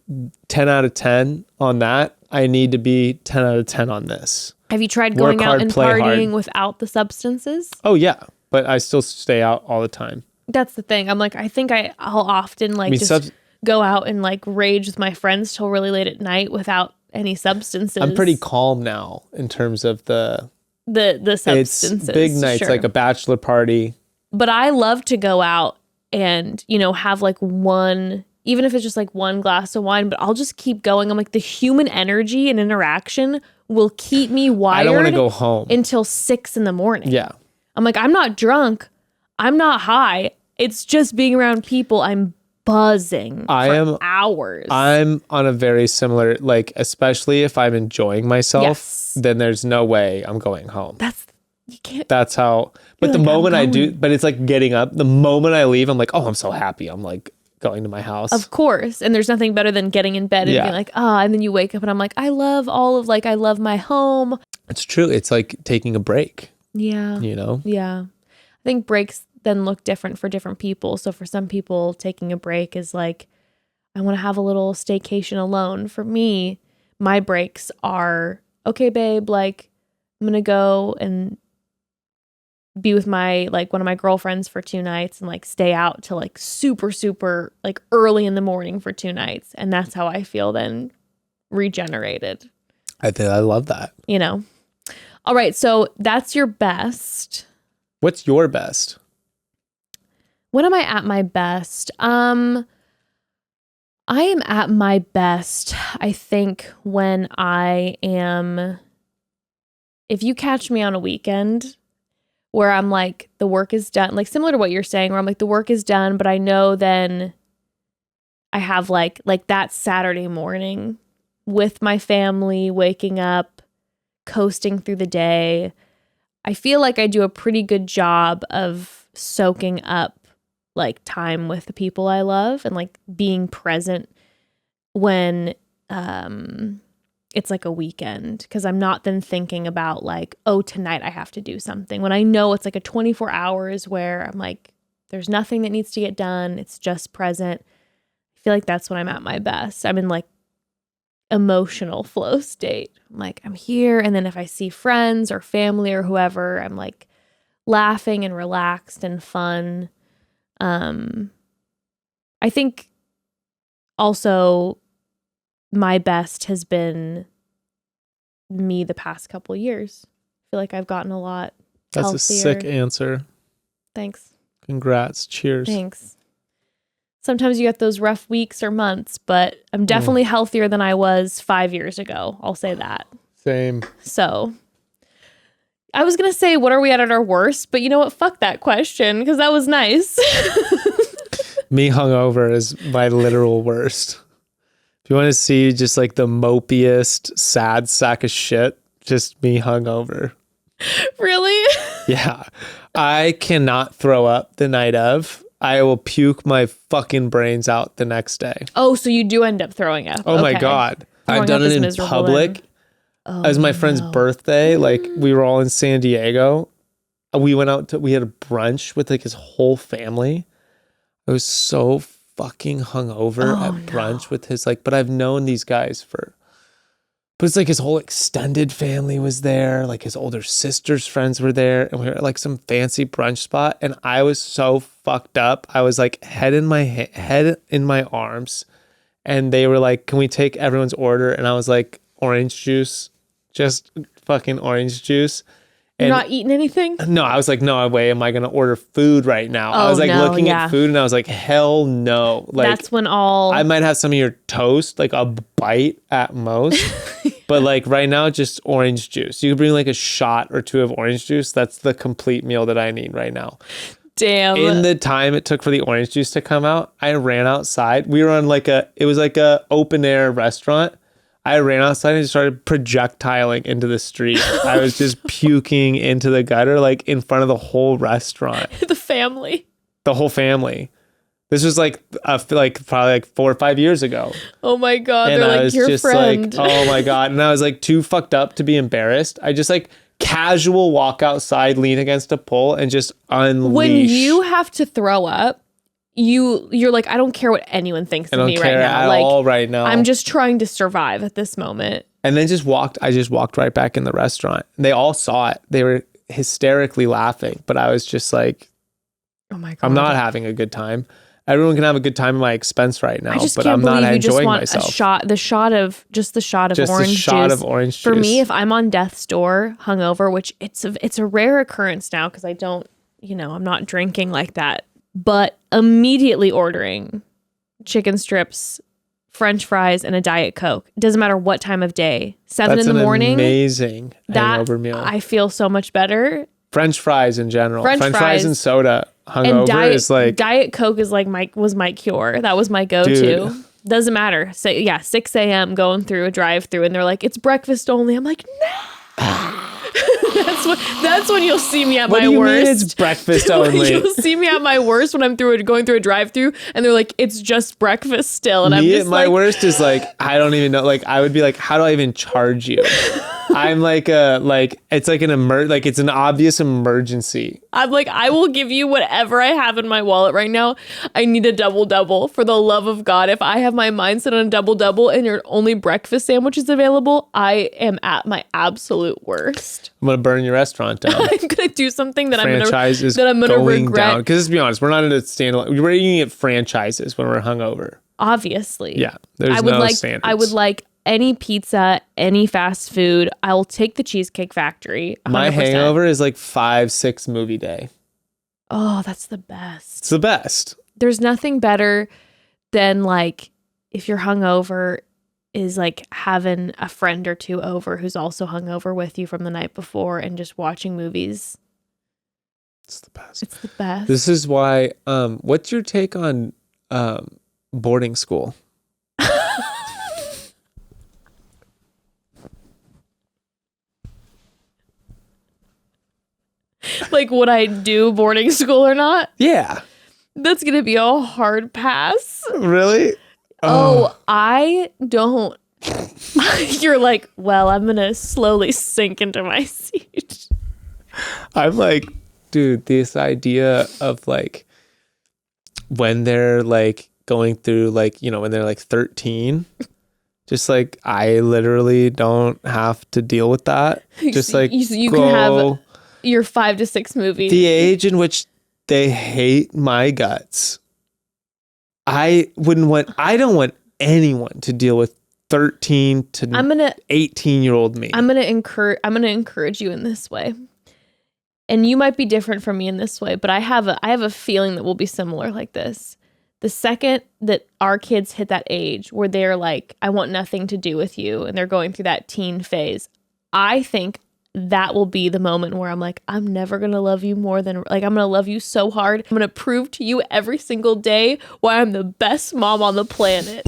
10 out of 10 on that, I need to be 10 out of 10 on this. Have you tried going out and partying without the substances? Oh, yeah. But I still stay out all the time. That's the thing. I'm like, I think I'll often go out and like rage with my friends till really late at night without any substances. I'm pretty calm now in terms of the substances. It's big nights, like a bachelor party. But I love to go out and, have like one, even if it's just like one glass of wine, but I'll just keep going. I'm like, the human energy and interaction will keep me wired. I don't want to go home until 6 a.m. Yeah. I'm like, I'm not drunk. I'm not high. It's just being around people. I'm buzzing for hours. I'm on a very similar, like, especially if I'm enjoying myself, Yes. then there's no way I'm going home. You can't. That's how, but the like, moment I'm I do, going. but it's like getting up, the moment I leave, I'm like, oh, I'm so happy. I'm like going to my house. Of course. And there's nothing better than getting in bed and being like, and then you wake up and I'm like, I love my home. It's true. It's like taking a break. Yeah. You know? Yeah. I think breaks then look different for different people. So for some people, taking a break is like, I want to have a little staycation alone. For me, my breaks are, okay, babe, like I'm going to go and be with my, like one of my girlfriends for 2 nights and like stay out till like super, super like early in the morning for 2 nights. And that's how I feel then regenerated. I think I love that. You know? All right. So that's your best. What's your best? When am I at my best? I am at my best, I think, when I am, if you catch me on a weekend where I'm like, the work is done, like similar to what you're saying, where I'm like, the work is done, but I know then I have like that Saturday morning with my family, waking up, coasting through the day. I feel like I do a pretty good job of soaking up like time with the people I love and like being present when it's like a weekend, because I'm not then thinking about like, oh, tonight I have to do something, when I know it's like a 24 hours where I'm like, there's nothing that needs to get done. It's just present. I feel like that's when I'm at my best. I'm in like emotional flow state. I'm like, I'm here. And then if I see friends or family or whoever, I'm like laughing and relaxed and fun. I think also my best has been me the past couple years. I feel like I've gotten a lot That's healthier. a sick answer. Thanks. Congrats. Cheers. Thanks. Sometimes you get those rough weeks or months, but I'm definitely healthier than I was 5 years ago. I'll say that. Same. So I was going to say, what are we at our worst? But you know what? Fuck that question, because that was nice. Me hungover is my literal worst. If you want to see just like the mopiest, sad sack of shit, just me hungover. Really? Yeah. I cannot throw up the night of. I will puke my fucking brains out the next day. Oh, so you do end up throwing up. Oh my Okay. God. Throwing I've done up is it in miserable public. then. Oh, As my friend's no. birthday, like we were all in San Diego. We went out we had a brunch with like his whole family. I was so fucking hungover at brunch with his but I've known these guys but it's like his whole extended family was there. Like his older sister's friends were there. And we were at like some fancy brunch spot. And I was so fucked up. I was like head in my arms. And they were like, can we take everyone's order? And I was like, orange juice, just fucking orange juice. You're And not eating anything? no, I was like, no way am I going to order food right now. I Oh, was like no, looking yeah. at food and I was like, hell no. Like That's when all... I might have some of your toast, like a bite at most. But like right now, just orange juice. You could bring like a shot or 2 of orange juice. That's the complete meal that I need right now. Damn. In the time it took for the orange juice to come out, I ran outside. We were on it was like a open air restaurant. I ran outside and started projectiling into the street. I was just puking into the gutter, like in front of the whole restaurant. The family. The whole family. This was probably 4 or 5 years ago. Oh my God. And They're I like, was your just friend. like, oh my God. And I was like too fucked up to be embarrassed. I just like casual walk outside, lean against a pole and just unleash. When you have to throw up, you're like, I don't care what anyone thinks of me right now. At Like, all right now. I'm just trying to survive at this moment. And then I just walked right back in the restaurant. They all saw it. They were hysterically laughing, but I was just like, oh my God. I'm not having a good time. Everyone can have a good time at my expense right now, I just but can't I'm not believe you just enjoying want myself. a shot, the shot of Just orange a shot juice. of orange juice. For me, if I'm on death's door hungover, which it's a rare occurrence now because I don't, I'm not drinking like that, but immediately ordering chicken strips, French fries, and a Diet Coke. It doesn't matter what time of day. 7 That's in the morning. Amazing That hangover meal. I feel so much better. French fries in general. French fries fries and soda and hungover is like Diet Coke is like was my cure. That was my go-to. Dude. Doesn't matter. So yeah, 6 a.m. going through a drive-through and they're like, it's breakfast only. I'm like, no. That's when you'll see me at what my do you worst. mean it's breakfast only? You'll see me at my worst when I'm going through a drive-through and they're like, it's just breakfast still. And I'm Me just at my like, worst is like, I don't even know. Like, I would be like, how do I even charge you? I'm like it's like it's an obvious emergency. I'm like, I will give you whatever I have in my wallet right now. I need a double. For the love of God. If I have my mindset on a double and your only breakfast sandwich is available, I am at my absolute worst. I'm gonna burn your restaurant down. I'm gonna do something that Franchise is I'm gonna going regret. down. Because let's be honest, we're not in a standalone. We're eating at franchises when we're hungover. Obviously. Yeah, there's no standards. I would like any pizza, any fast food. I will take the Cheesecake Factory. 100%. My hangover is like 5-6 movie day. Oh, that's the best. It's the best. There's nothing better than like if you're hungover is like having a friend or two over who's also hungover with you from the night before and just watching movies. It's the best. It's the best. This is why. What's your take on boarding school? Like, would I do boarding school or not? Yeah. That's gonna be a hard pass. Really? Oh, I don't. You're like, well, I'm gonna slowly sink into my seat. I'm like, dude, this idea of like when they're like going through like, you know, when they're like 13, just like I literally don't have to deal with that. Just like you can have your 5 to 6 movie. The age in which they hate my guts. I don't want anyone to deal with 13 to 18-year-old me. I'm gonna encourage you in this way. And you might be different from me in this way, but I have a feeling that we'll be similar like this. The second that our kids hit that age where they're like, I want nothing to do with you, and they're going through that teen phase, I think that will be the moment where I'm like, I'm never going to love you more than, like, I'm going to love you so hard. I'm going to prove to you every single day why I'm the best mom on the planet.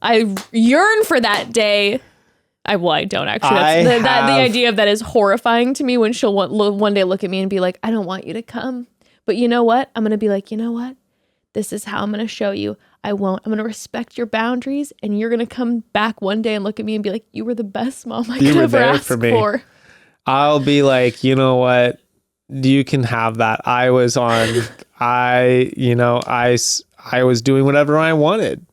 I yearn for that day. I don't actually. The idea of that is horrifying to me when she'll one day look at me and be like, I don't want you to come. But you know what? I'm going to be like, you know what? This is how I'm going to show you. I'm going to respect your boundaries, and you're going to come back one day and look at me and be like, you were the best mom I could ever ask for. I'll be like, you know what? You can have that. I was doing whatever I wanted.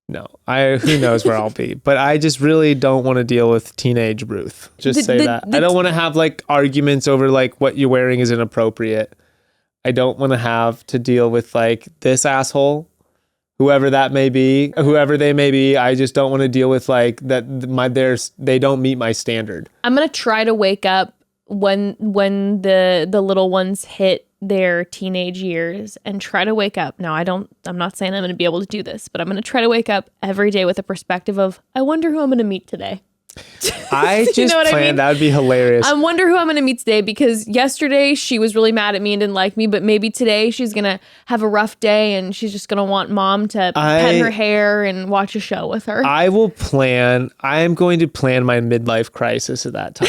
No, who knows where I'll be, but I just really don't want to deal with teenage Ruth. Just say that. I don't want to have like arguments over like what you're wearing is inappropriate. I don't want to have to deal with like this asshole, whoever they may be. I just don't want to deal with like that. They don't meet my standard. I'm gonna try to wake up when the little ones hit their teenage years and try to wake up. No, I'm not saying I'm going to be able to do this, but I'm going to try to wake up every day with a perspective of, I wonder who I'm going to meet today. I just planned. That would be hilarious. I wonder who I'm going to meet today, because yesterday she was really mad at me and didn't like me, but maybe today she's going to have a rough day and she's just going to want mom to pet her hair and watch a show with her. I am going to plan my midlife crisis at that time.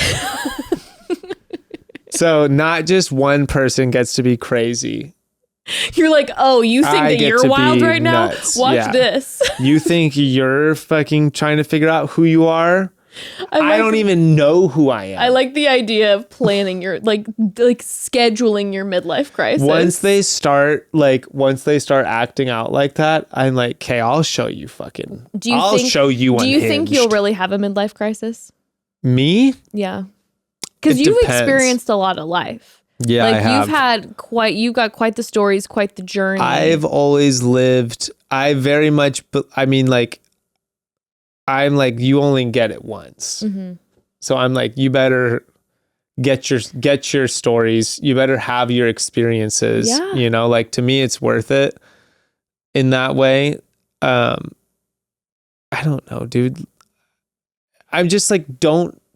So not just one person gets to be crazy. You're like, oh, you think that you're wild right nuts. now? Watch this. You think you're fucking trying to figure out who you are? I don't even know who I am. I like the idea of planning your like scheduling your midlife crisis. Once they start acting out like that, I'm like, okay, I'll show you fucking. Show you. Do you think you'll really have a midlife crisis? Me? Yeah. Because you've experienced a lot of life. Yeah, like I have. You've got quite the stories, quite the journey. I've always lived. I'm like, you only get it once. Mm-hmm. So I'm like, you better get your stories. You better have your experiences. Yeah. You know, like to me, it's worth it in that way. I don't know, dude. I'm just like,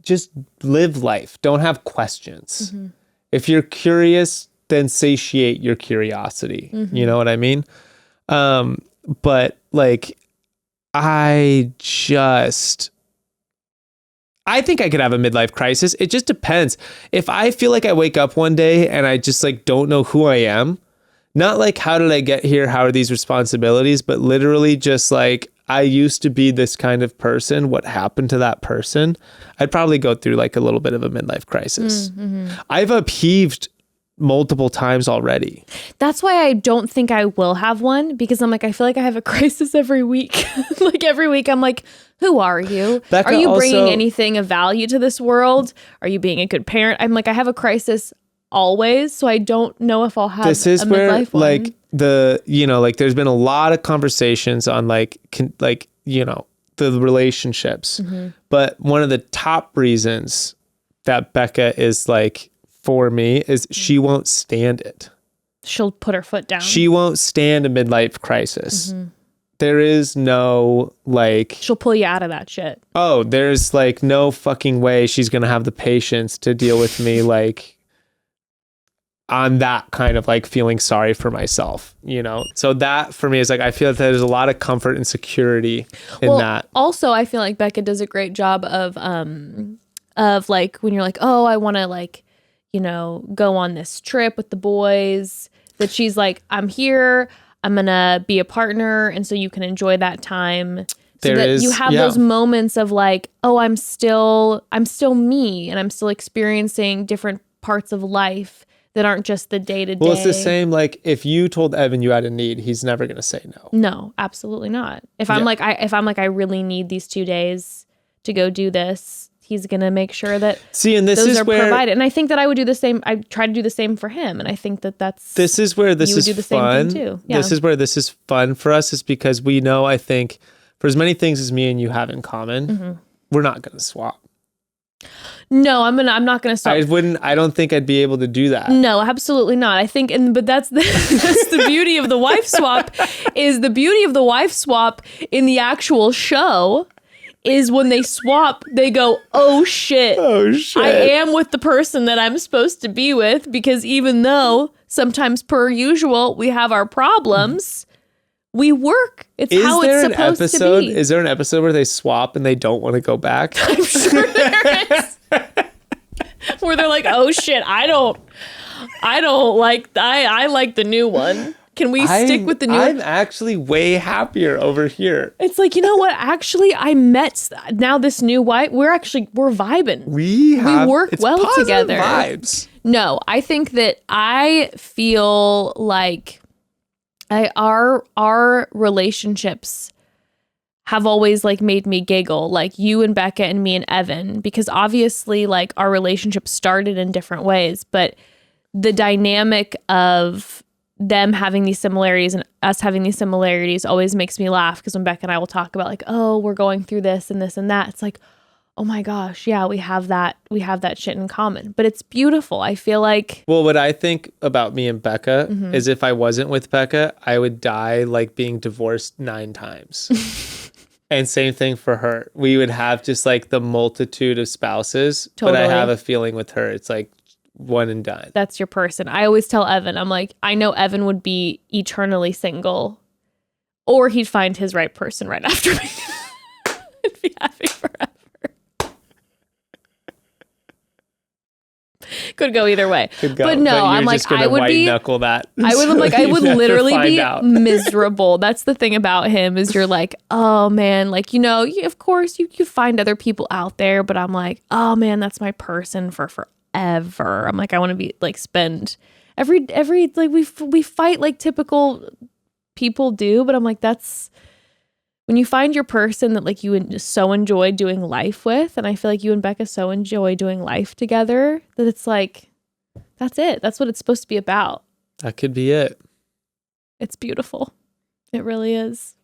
just live life. Don't have questions. Mm-hmm. If you're curious, then satiate your curiosity. You know what I mean? But like, I think I could have a midlife crisis. It just depends. If I feel like I wake up one day and I just like don't know who I am, not like how did I get here? How are these responsibilities? But literally just like, I used to be this kind of person. What happened to that person? I'd probably go through like a little bit of a midlife crisis. I've upheaved multiple times already. That's why I don't think I will have one, because I'm like, I feel like I have a crisis every week. Like every week I'm like, who are you? Becca, are you bringing also, anything of value to this world? Are you being a good parent? I'm like, I have a crisis always, so I don't know if I'll have this is a where midlife one. like like there's been a lot of conversations on like the relationships. But one of the top reasons that Becca is like for me is she won't stand it. She'll put her foot down. She won't stand a midlife crisis. There is no like, she'll pull you out of that shit. oh, there's like no fucking way she's gonna have the patience to deal with me like on that kind of like feeling sorry for myself, so that for me is like, I feel that there's a lot of comfort and security in that. Also, I feel like Becca does a great job of like when you're like, oh, I want to like, go on this trip with the boys, that she's like, I'm here, I'm gonna be a partner, and so you can enjoy that time. So that you have those moments of like, oh, I'm still me, and I'm still experiencing different parts of life that aren't just the day-to-day. Well, it's the same, like if you told Evan you had a need, he's never going to say no. No, absolutely not. If I'm like, I really need these 2 days to go do this, he's going to make sure that those are provided. And I think that I would do the same. I try to do the same for him. And I think that this is where this is fun. Same thing too. Yeah. This is where this is fun for us, is because we know, I think, for as many things as me and you have in common, we're not going to swap. No, I'm not gonna stop. I don't think I'd be able to do that. No, absolutely not. I think, but that's the beauty of the wife swap. Is the beauty of the wife swap in the actual show is when they swap, they go, oh shit, I am with the person that I'm supposed to be with, because even though sometimes per usual we have our problems, we work. It's how it's supposed to be. Is there an episode where they swap and they don't want to go back? I'm sure there is. Where they're like, oh shit, I like the new one. Can we stick with the new one? I'm actually way happier over here. It's like, you know what? Actually, I met now this new wife. We're vibing. We work well together. Vibes. No, I think that I feel like our relationships have always like made me giggle, like you and Becca and me and Evan, because obviously like our relationship started in different ways, but the dynamic of them having these similarities and us having these similarities always makes me laugh, because when Becca and I will talk about like, oh, we're going through this and this and that, it's like, oh my gosh, yeah, we have that shit in common. But it's beautiful. I feel like, well, what I think about me and Becca is, if I wasn't with Becca, I would die like being divorced 9 times. And same thing for her. We would have just like the multitude of spouses, but I have a feeling with her, it's like one and done. That's your person. I always tell Evan, I'm like, I know Evan would be eternally single, or he'd find his right person right after me. I'd be happy forever. Could go either way. But no, I'm like, I would be knuckle that. I would like, I would literally be miserable. That's the thing about him, is you're like, oh man, like, of course you find other people out there, but I'm like, oh man, that's my person for forever. I'm like, I want to be like, spend every like we fight like typical people do, but I'm like, that's when you find your person that like you so enjoy doing life with, and I feel like you and Becca so enjoy doing life together, that it's like, that's it. That's what it's supposed to be about. That could be it. It's beautiful. It really is.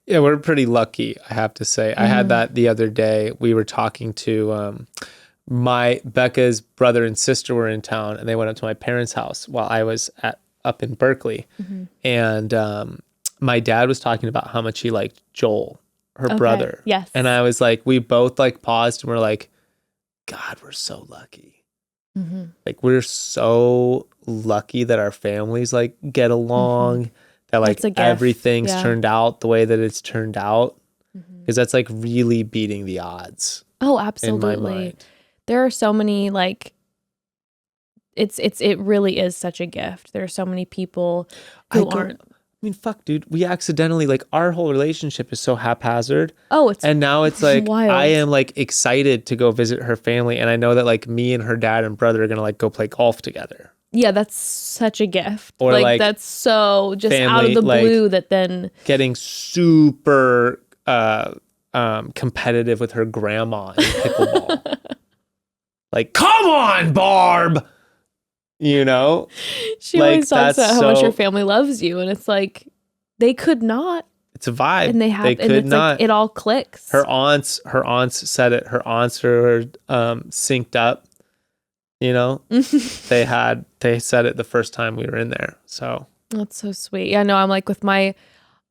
Yeah, we're pretty lucky, I have to say. I had that the other day. We were talking to Becca's brother and sister were in town, and they went up to my parents' house while I was up in Berkeley. And my dad was talking about how much he liked Joel, her brother. Yes. And I was like, we both like paused and we're like, God, we're so lucky. Like we're so lucky that our families like get along, that like That's a gift. everything's Yeah. turned out the way that it's turned out. Because that's like really beating the odds. Oh, In my absolutely. mind. There are so many like it really is such a gift. There are so many people who aren't. I mean, fuck, dude. We accidentally like our whole relationship is so haphazard. Oh, it's And now it's like wild. I am like excited to go visit her family, and I know that like me and her dad and brother are gonna like go play golf together. Yeah, that's such a gift. Or, like, that's so just out family, of the like, blue that then Getting super competitive with her grandma in pickleball. Like, come on, Barb. You know, she like, always talks that's about how much so- her family loves you, and it's like they could not, it's a vibe. and they have, and could it's not. like it all clicks. Her aunts said it. Her aunts are synced up. You know, they said it the first time we were in there. So That's so sweet. Yeah, no, I'm like with I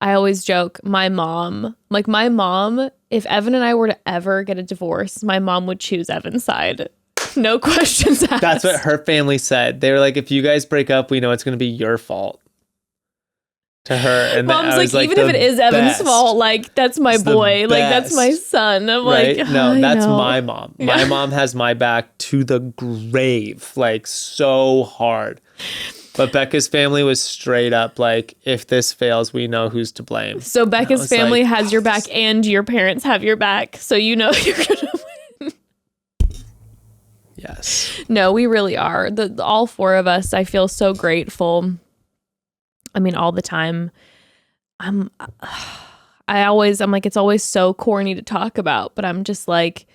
always joke, my mom, if Evan and I were to ever get a divorce, my mom would choose Evan's side. No questions asked. that's what her family said. They were like, if you guys break up, we know it's going to be your fault. To her. And Mom's I was like, even if the it is Evan's best. fault, like that's my It's the boy. Like that's my best. son. I'm Right? like, No, I that's know. my mom. My mom has my back to the grave, like so hard. But Becca's family was straight up like, if this fails, we know who's to blame. So Becca's was family like, has your back and your parents have your back. So you know you're gonna win. Yes. No, we really are. All four of us, I feel so grateful. I mean, all the time. I'm like, it's always so corny to talk about, but I'm just like,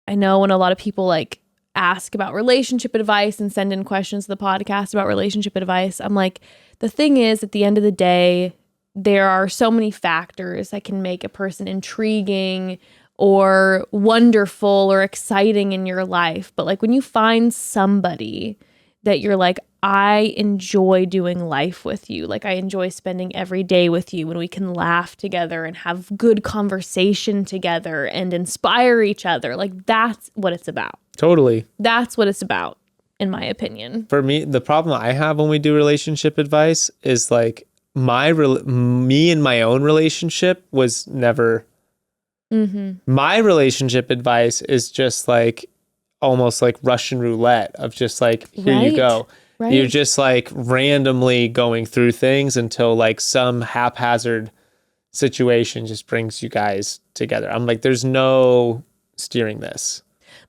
I know when a lot of people like ask about relationship advice and send in questions to the podcast about relationship advice, I'm like, the thing is, at the end of the day, there are so many factors that can make a person intriguing or wonderful or exciting in your life. But like when you find somebody that you're like, I enjoy doing life with you. Like I enjoy spending every day with you, when we can laugh together and have good conversation together and inspire each other. Like that's what it's about. Totally. That's what it's about, in my opinion. For me, the problem I have when we do relationship advice is like me and my own relationship was never. My relationship advice is just like almost like Russian roulette of just like, here you Right. go. Right. You're just like randomly going through things until like some haphazard situation just brings you guys together. I'm like, there's no steering this.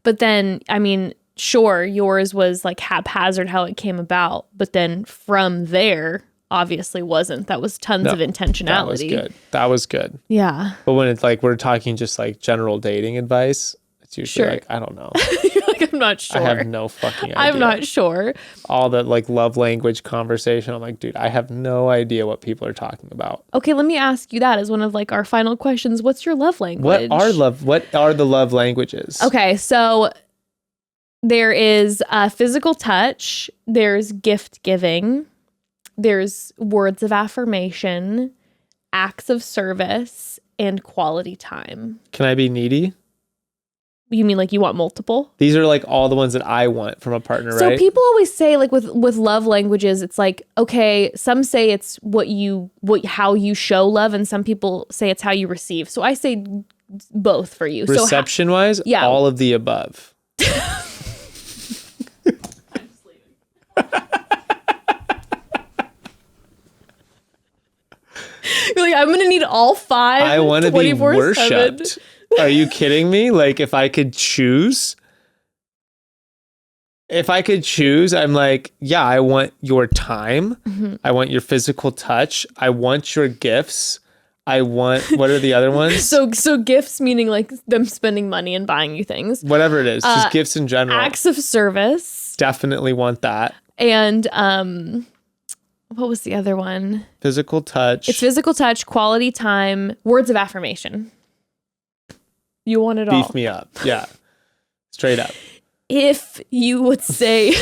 But then, I mean, sure, yours was like haphazard how it came about. But then from there, obviously wasn't. That was tons of intentionality. That was good. That was good. Yeah. But when it's like we're talking just like general dating advice, it's usually Sure. like, I don't know. You're like, I'm not sure. I have no fucking idea. I'm not sure. All that like love language conversation. I'm like, dude, I have no idea what people are talking about. Okay, let me ask you that as one of like our final questions. What's your love language? What are the love languages? Okay, so there is physical touch, there's gift giving, there's words of affirmation, acts of service, and quality time. Can I be needy? You mean like you want multiple? These are like all the ones that I want from a partner, So right? people always say like with love languages, it's like, okay, some say it's how you show love, and some people say it's how you receive. So I say both for you. Reception wise, yeah. all of the above. You're like, I'm gonna need all five. I want to be 24/7. worshipped. Are you kidding me? Like if I could choose, I'm like, yeah, I want your time. Mm-hmm. I want your physical touch. I want your gifts. I want, what are the other ones? So gifts meaning like them spending money and buying you things. Whatever it is, just gifts in general. Acts of service. Definitely want that. And what was the other one? Physical touch. It's physical touch, quality time, words of affirmation. You want it all. Beef me up. Yeah. Straight up. If you would say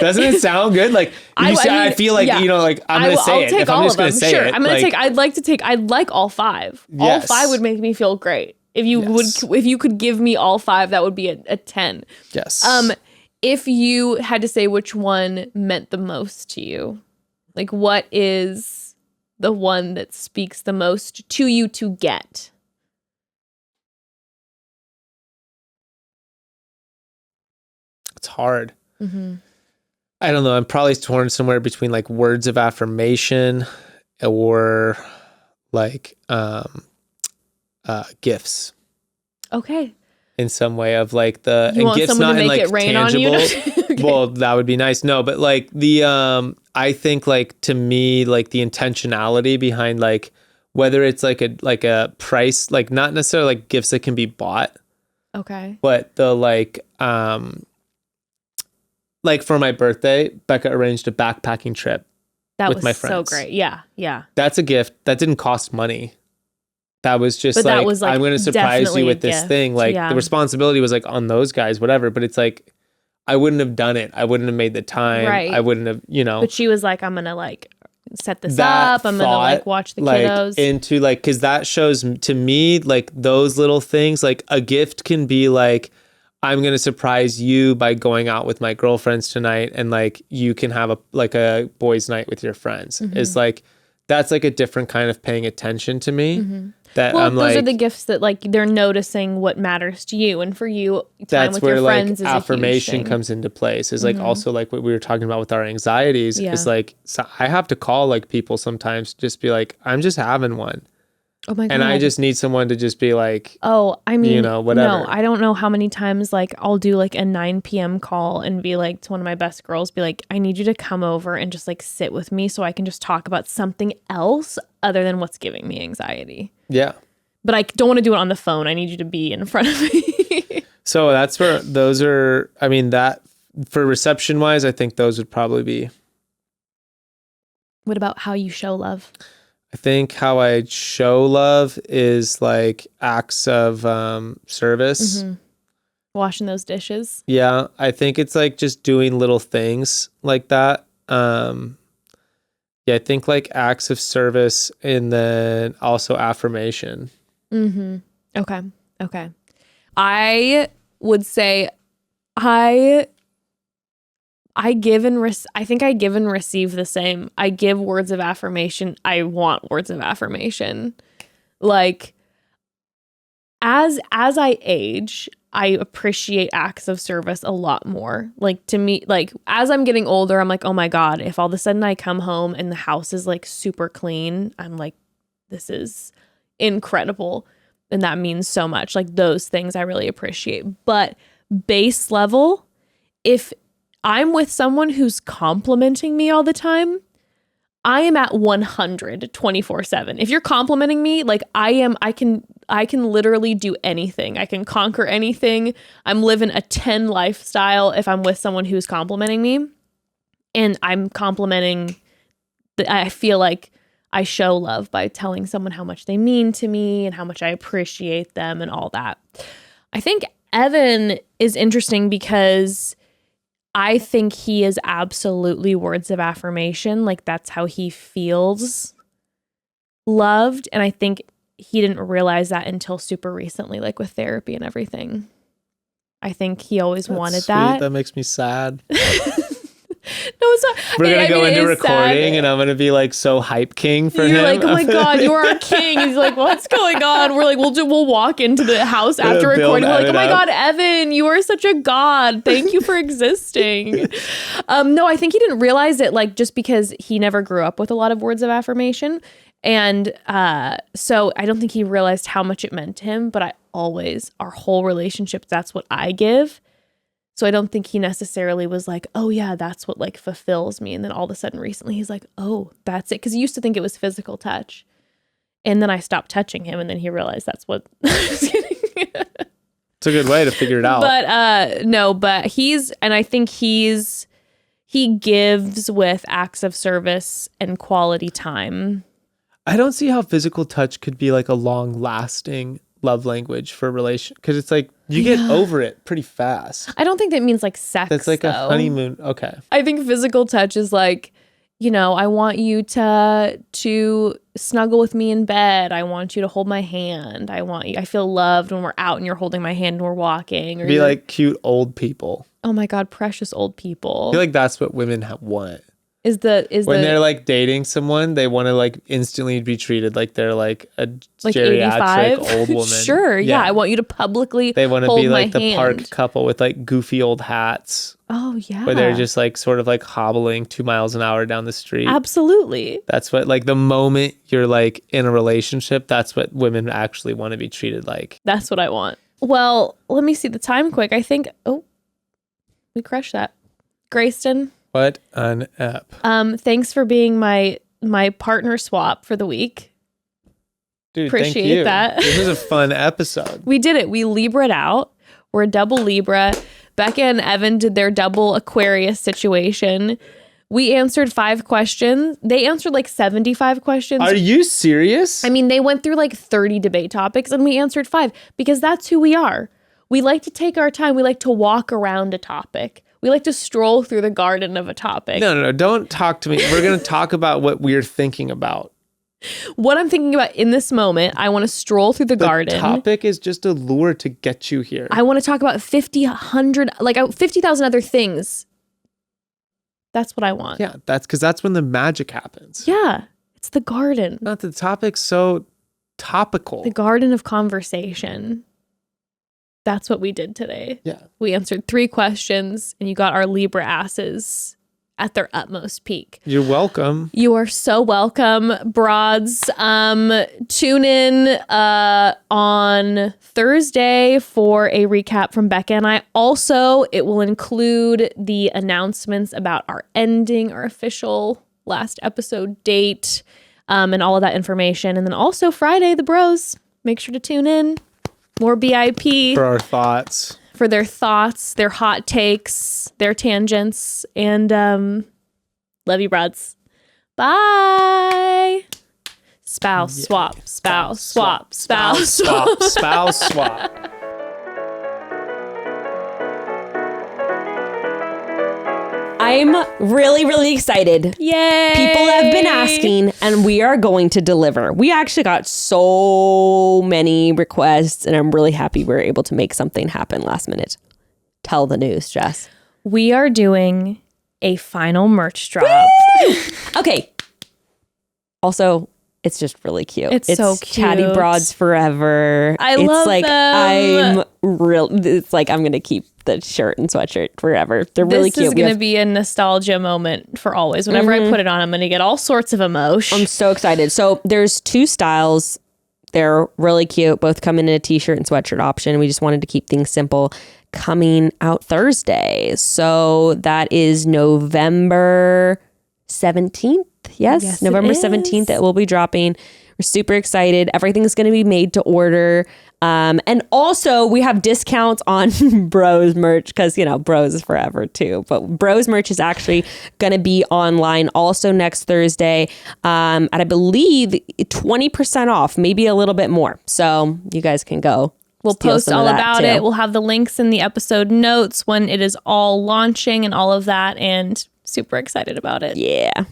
Doesn't it sound good? Like I feel like, yeah. you know, like I'm going to say I'll it. take If I'm all just of going them. to say Sure. it. I'm going like, to I'd like all five. All Yes. five would make me feel great. If you Yes. if you could give me all 5, that would be a 10. Yes. If you had to say which one meant the most to you, like what is the one that speaks the most to you to get? It's hard. Mm-hmm. I don't know. I'm probably torn somewhere between like words of affirmation or like gifts Okay. in some way of like the You and want gifts someone not to in make like it rain tangible. on you? Okay. Well, that would be nice. No, but like the I think like to me like the intentionality behind like whether it's like a price, like not necessarily like gifts that can be bought, Okay. but the like for my birthday, Becca arranged a backpacking trip. That with was my so friends. great. Yeah. Yeah. That's a gift that didn't cost money. That was just But like, that was, like, I'm going to surprise definitely you a with this gift. thing. Like Yeah. the responsibility was like on those guys, whatever. But it's like, I wouldn't have done it. I wouldn't have made the time. Right. I wouldn't have, But she was like, I'm going to like set this that up. I'm going to like thought, watch the like, kiddos. into like, because that shows to me like those little things. Like a gift can be like, I'm going to surprise you by going out with my girlfriends tonight, and like you can have a boys' night with your friends. Mm-hmm. It's like that's like a different kind of paying attention to me. Mm-hmm. That Well, I'm those like, are the gifts that like they're noticing what matters to you, and for you, time that's with where your like friends is affirmation a huge thing. comes into place. Is like also like what we were talking about with our anxieties. Yeah. Is like so I have to call like people sometimes, just be like, I'm just having one, Oh my god! and I just need someone to just be like, Oh, I mean, whatever. No, I don't know how many times like I'll do like a 9 p.m. call and be like to one of my best girls, be like, I need you to come over and just like sit with me so I can just talk about something else other than what's giving me anxiety. Yeah. But I don't want to do it on the phone. I need you to be in front of me. So that's where those are. I mean, that for reception wise, I think those would probably be. What about how you show love? I think how I show love is like acts of service. Mm-hmm. Washing those dishes. Yeah, I think it's like just doing little things like that. Yeah, I think like acts of service and then also affirmation. Mm-hmm. Okay. I would say I give and I think I give and receive the same. I give words of affirmation. I want words of affirmation. Like as I age, I appreciate acts of service a lot more. Like to me, like as I'm getting older, I'm like, oh my God, if all of a sudden I come home and the house is like super clean, I'm like, this is incredible. And that means so much. Like those things I really appreciate. But base level, if I'm with someone who's complimenting me all the time, I am at 100 24/7. If you're complimenting me, like I can literally do anything. I can conquer anything. I'm living a 10 lifestyle if I'm with someone who's complimenting me. And I'm complimenting, I feel like I show love by telling someone how much they mean to me and how much I appreciate them and all that. I think Evan is interesting because I think he is absolutely words of affirmation. Like that's how he feels loved. And I think he didn't realize that until super recently, like with therapy and everything. I think he always wanted sweet. that. That makes me sad. No, it's not. We're going to go into it is recording sad. and I'm going to be like so hype king for him. You're like, oh my God, you're our king. He's like, what's going on? We're like, we'll walk into the house after Build recording. We're like, oh Evan my up. God, Evan, you are such a god. Thank you for existing. No, I think he didn't realize it, like just because he never grew up with a lot of words of affirmation. And so I don't think he realized how much it meant to him, but our whole relationship, that's what I give. So I don't think he necessarily was like, oh yeah, that's what like fulfills me. And then all of a sudden recently he's like, oh, that's it. Because he used to think it was physical touch. And then I stopped touching him and then he realized that's what Just kidding. It's a good way to figure it out. But no, but I think he gives with acts of service and quality time. I don't see how physical touch could be like a long lasting love language for a relation, because it's like you get over it pretty fast. I don't think that means like sex. That's like though. a honeymoon. Okay. I think physical touch is like I want you to snuggle with me in bed. I want you to hold my hand. I feel loved when we're out and you're holding my hand and we're walking. Or Be like cute old people. oh my God, precious old people. I feel like that's what women want. Is when they're like dating someone, they want to like instantly be treated like they're like a geriatric 85? old woman. Sure, yeah. I want you to publicly They want to hold be my like the hand. park couple with like goofy old hats. Oh yeah. Where they're just like sort of like hobbling 2 miles an hour down the street. Absolutely. That's what like the moment you're like in a relationship, that's what women actually want to be treated like. That's what I want. Well, let me see the time quick. I think we crushed that. Grayston. What an ep. Thanks for being my partner swap for the week. Dude, appreciate thank you. that. This was a fun episode. We did it. We Libra'd out. We're a double Libra. Bekah and Evan did their double Aquarius situation. We answered 5 questions. They answered like 75 questions. Are you serious? I mean, they went through like 30 debate topics and we answered 5 because that's who we are. We like to take our time. We like to walk around a topic. We like to stroll through the garden of a topic. No. Don't talk to me. We're going to talk about what we're thinking about. What I'm thinking about in this moment, I want to stroll through the garden. The topic is just a lure to get you here. I want to talk about 50, 100, like 50,000 other things. That's what I want. Yeah, that's because that's when the magic happens. Yeah, it's the garden. Not the topic's so topical. The garden of conversation. That's what we did today. Yeah. We answered 3 questions and you got our Libra asses at their utmost peak. You're welcome. You are so welcome, broads. Tune in on Thursday for a recap from Bekah and I. Also, it will include the announcements about our ending, our official last episode date, and all of that information. And then also Friday, the bros. Make sure to tune in. More BIP. For our thoughts. For their thoughts, their hot takes, their tangents, and love you, broads. Bye. Spouse swap, spouse swap, spouse swap. Spouse swap. I'm really, really excited. Yay. People have been asking, and we are going to deliver. We actually got so many requests, and I'm really happy we were able to make something happen last minute. Tell the news, Jess. We are doing a final merch drop. Okay. Also, it's just really cute. It's so cute. Chatty Broads Forever. I it's love like them. It's like I'm going to keep the shirt and sweatshirt forever. They're really cute. This is going to be a nostalgia moment for always. Whenever I put it on, I'm going to get all sorts of emotion. I'm so excited. So there's 2 styles. They're really cute. Both come in a t-shirt and sweatshirt option. We just wanted to keep things simple. Coming out Thursday. So that is November 17th. Yes, November 17th it will be dropping. We're super excited. Everything's going to be made to order. And also we have discounts on Bros merch because, Bros is forever too. But Bros merch is actually going to be online also next Thursday. At I believe 20% off, maybe a little bit more. So you guys can go. We'll post all about it. We'll have the links in the episode notes when it is all launching and all of that. And super excited about it. Yeah.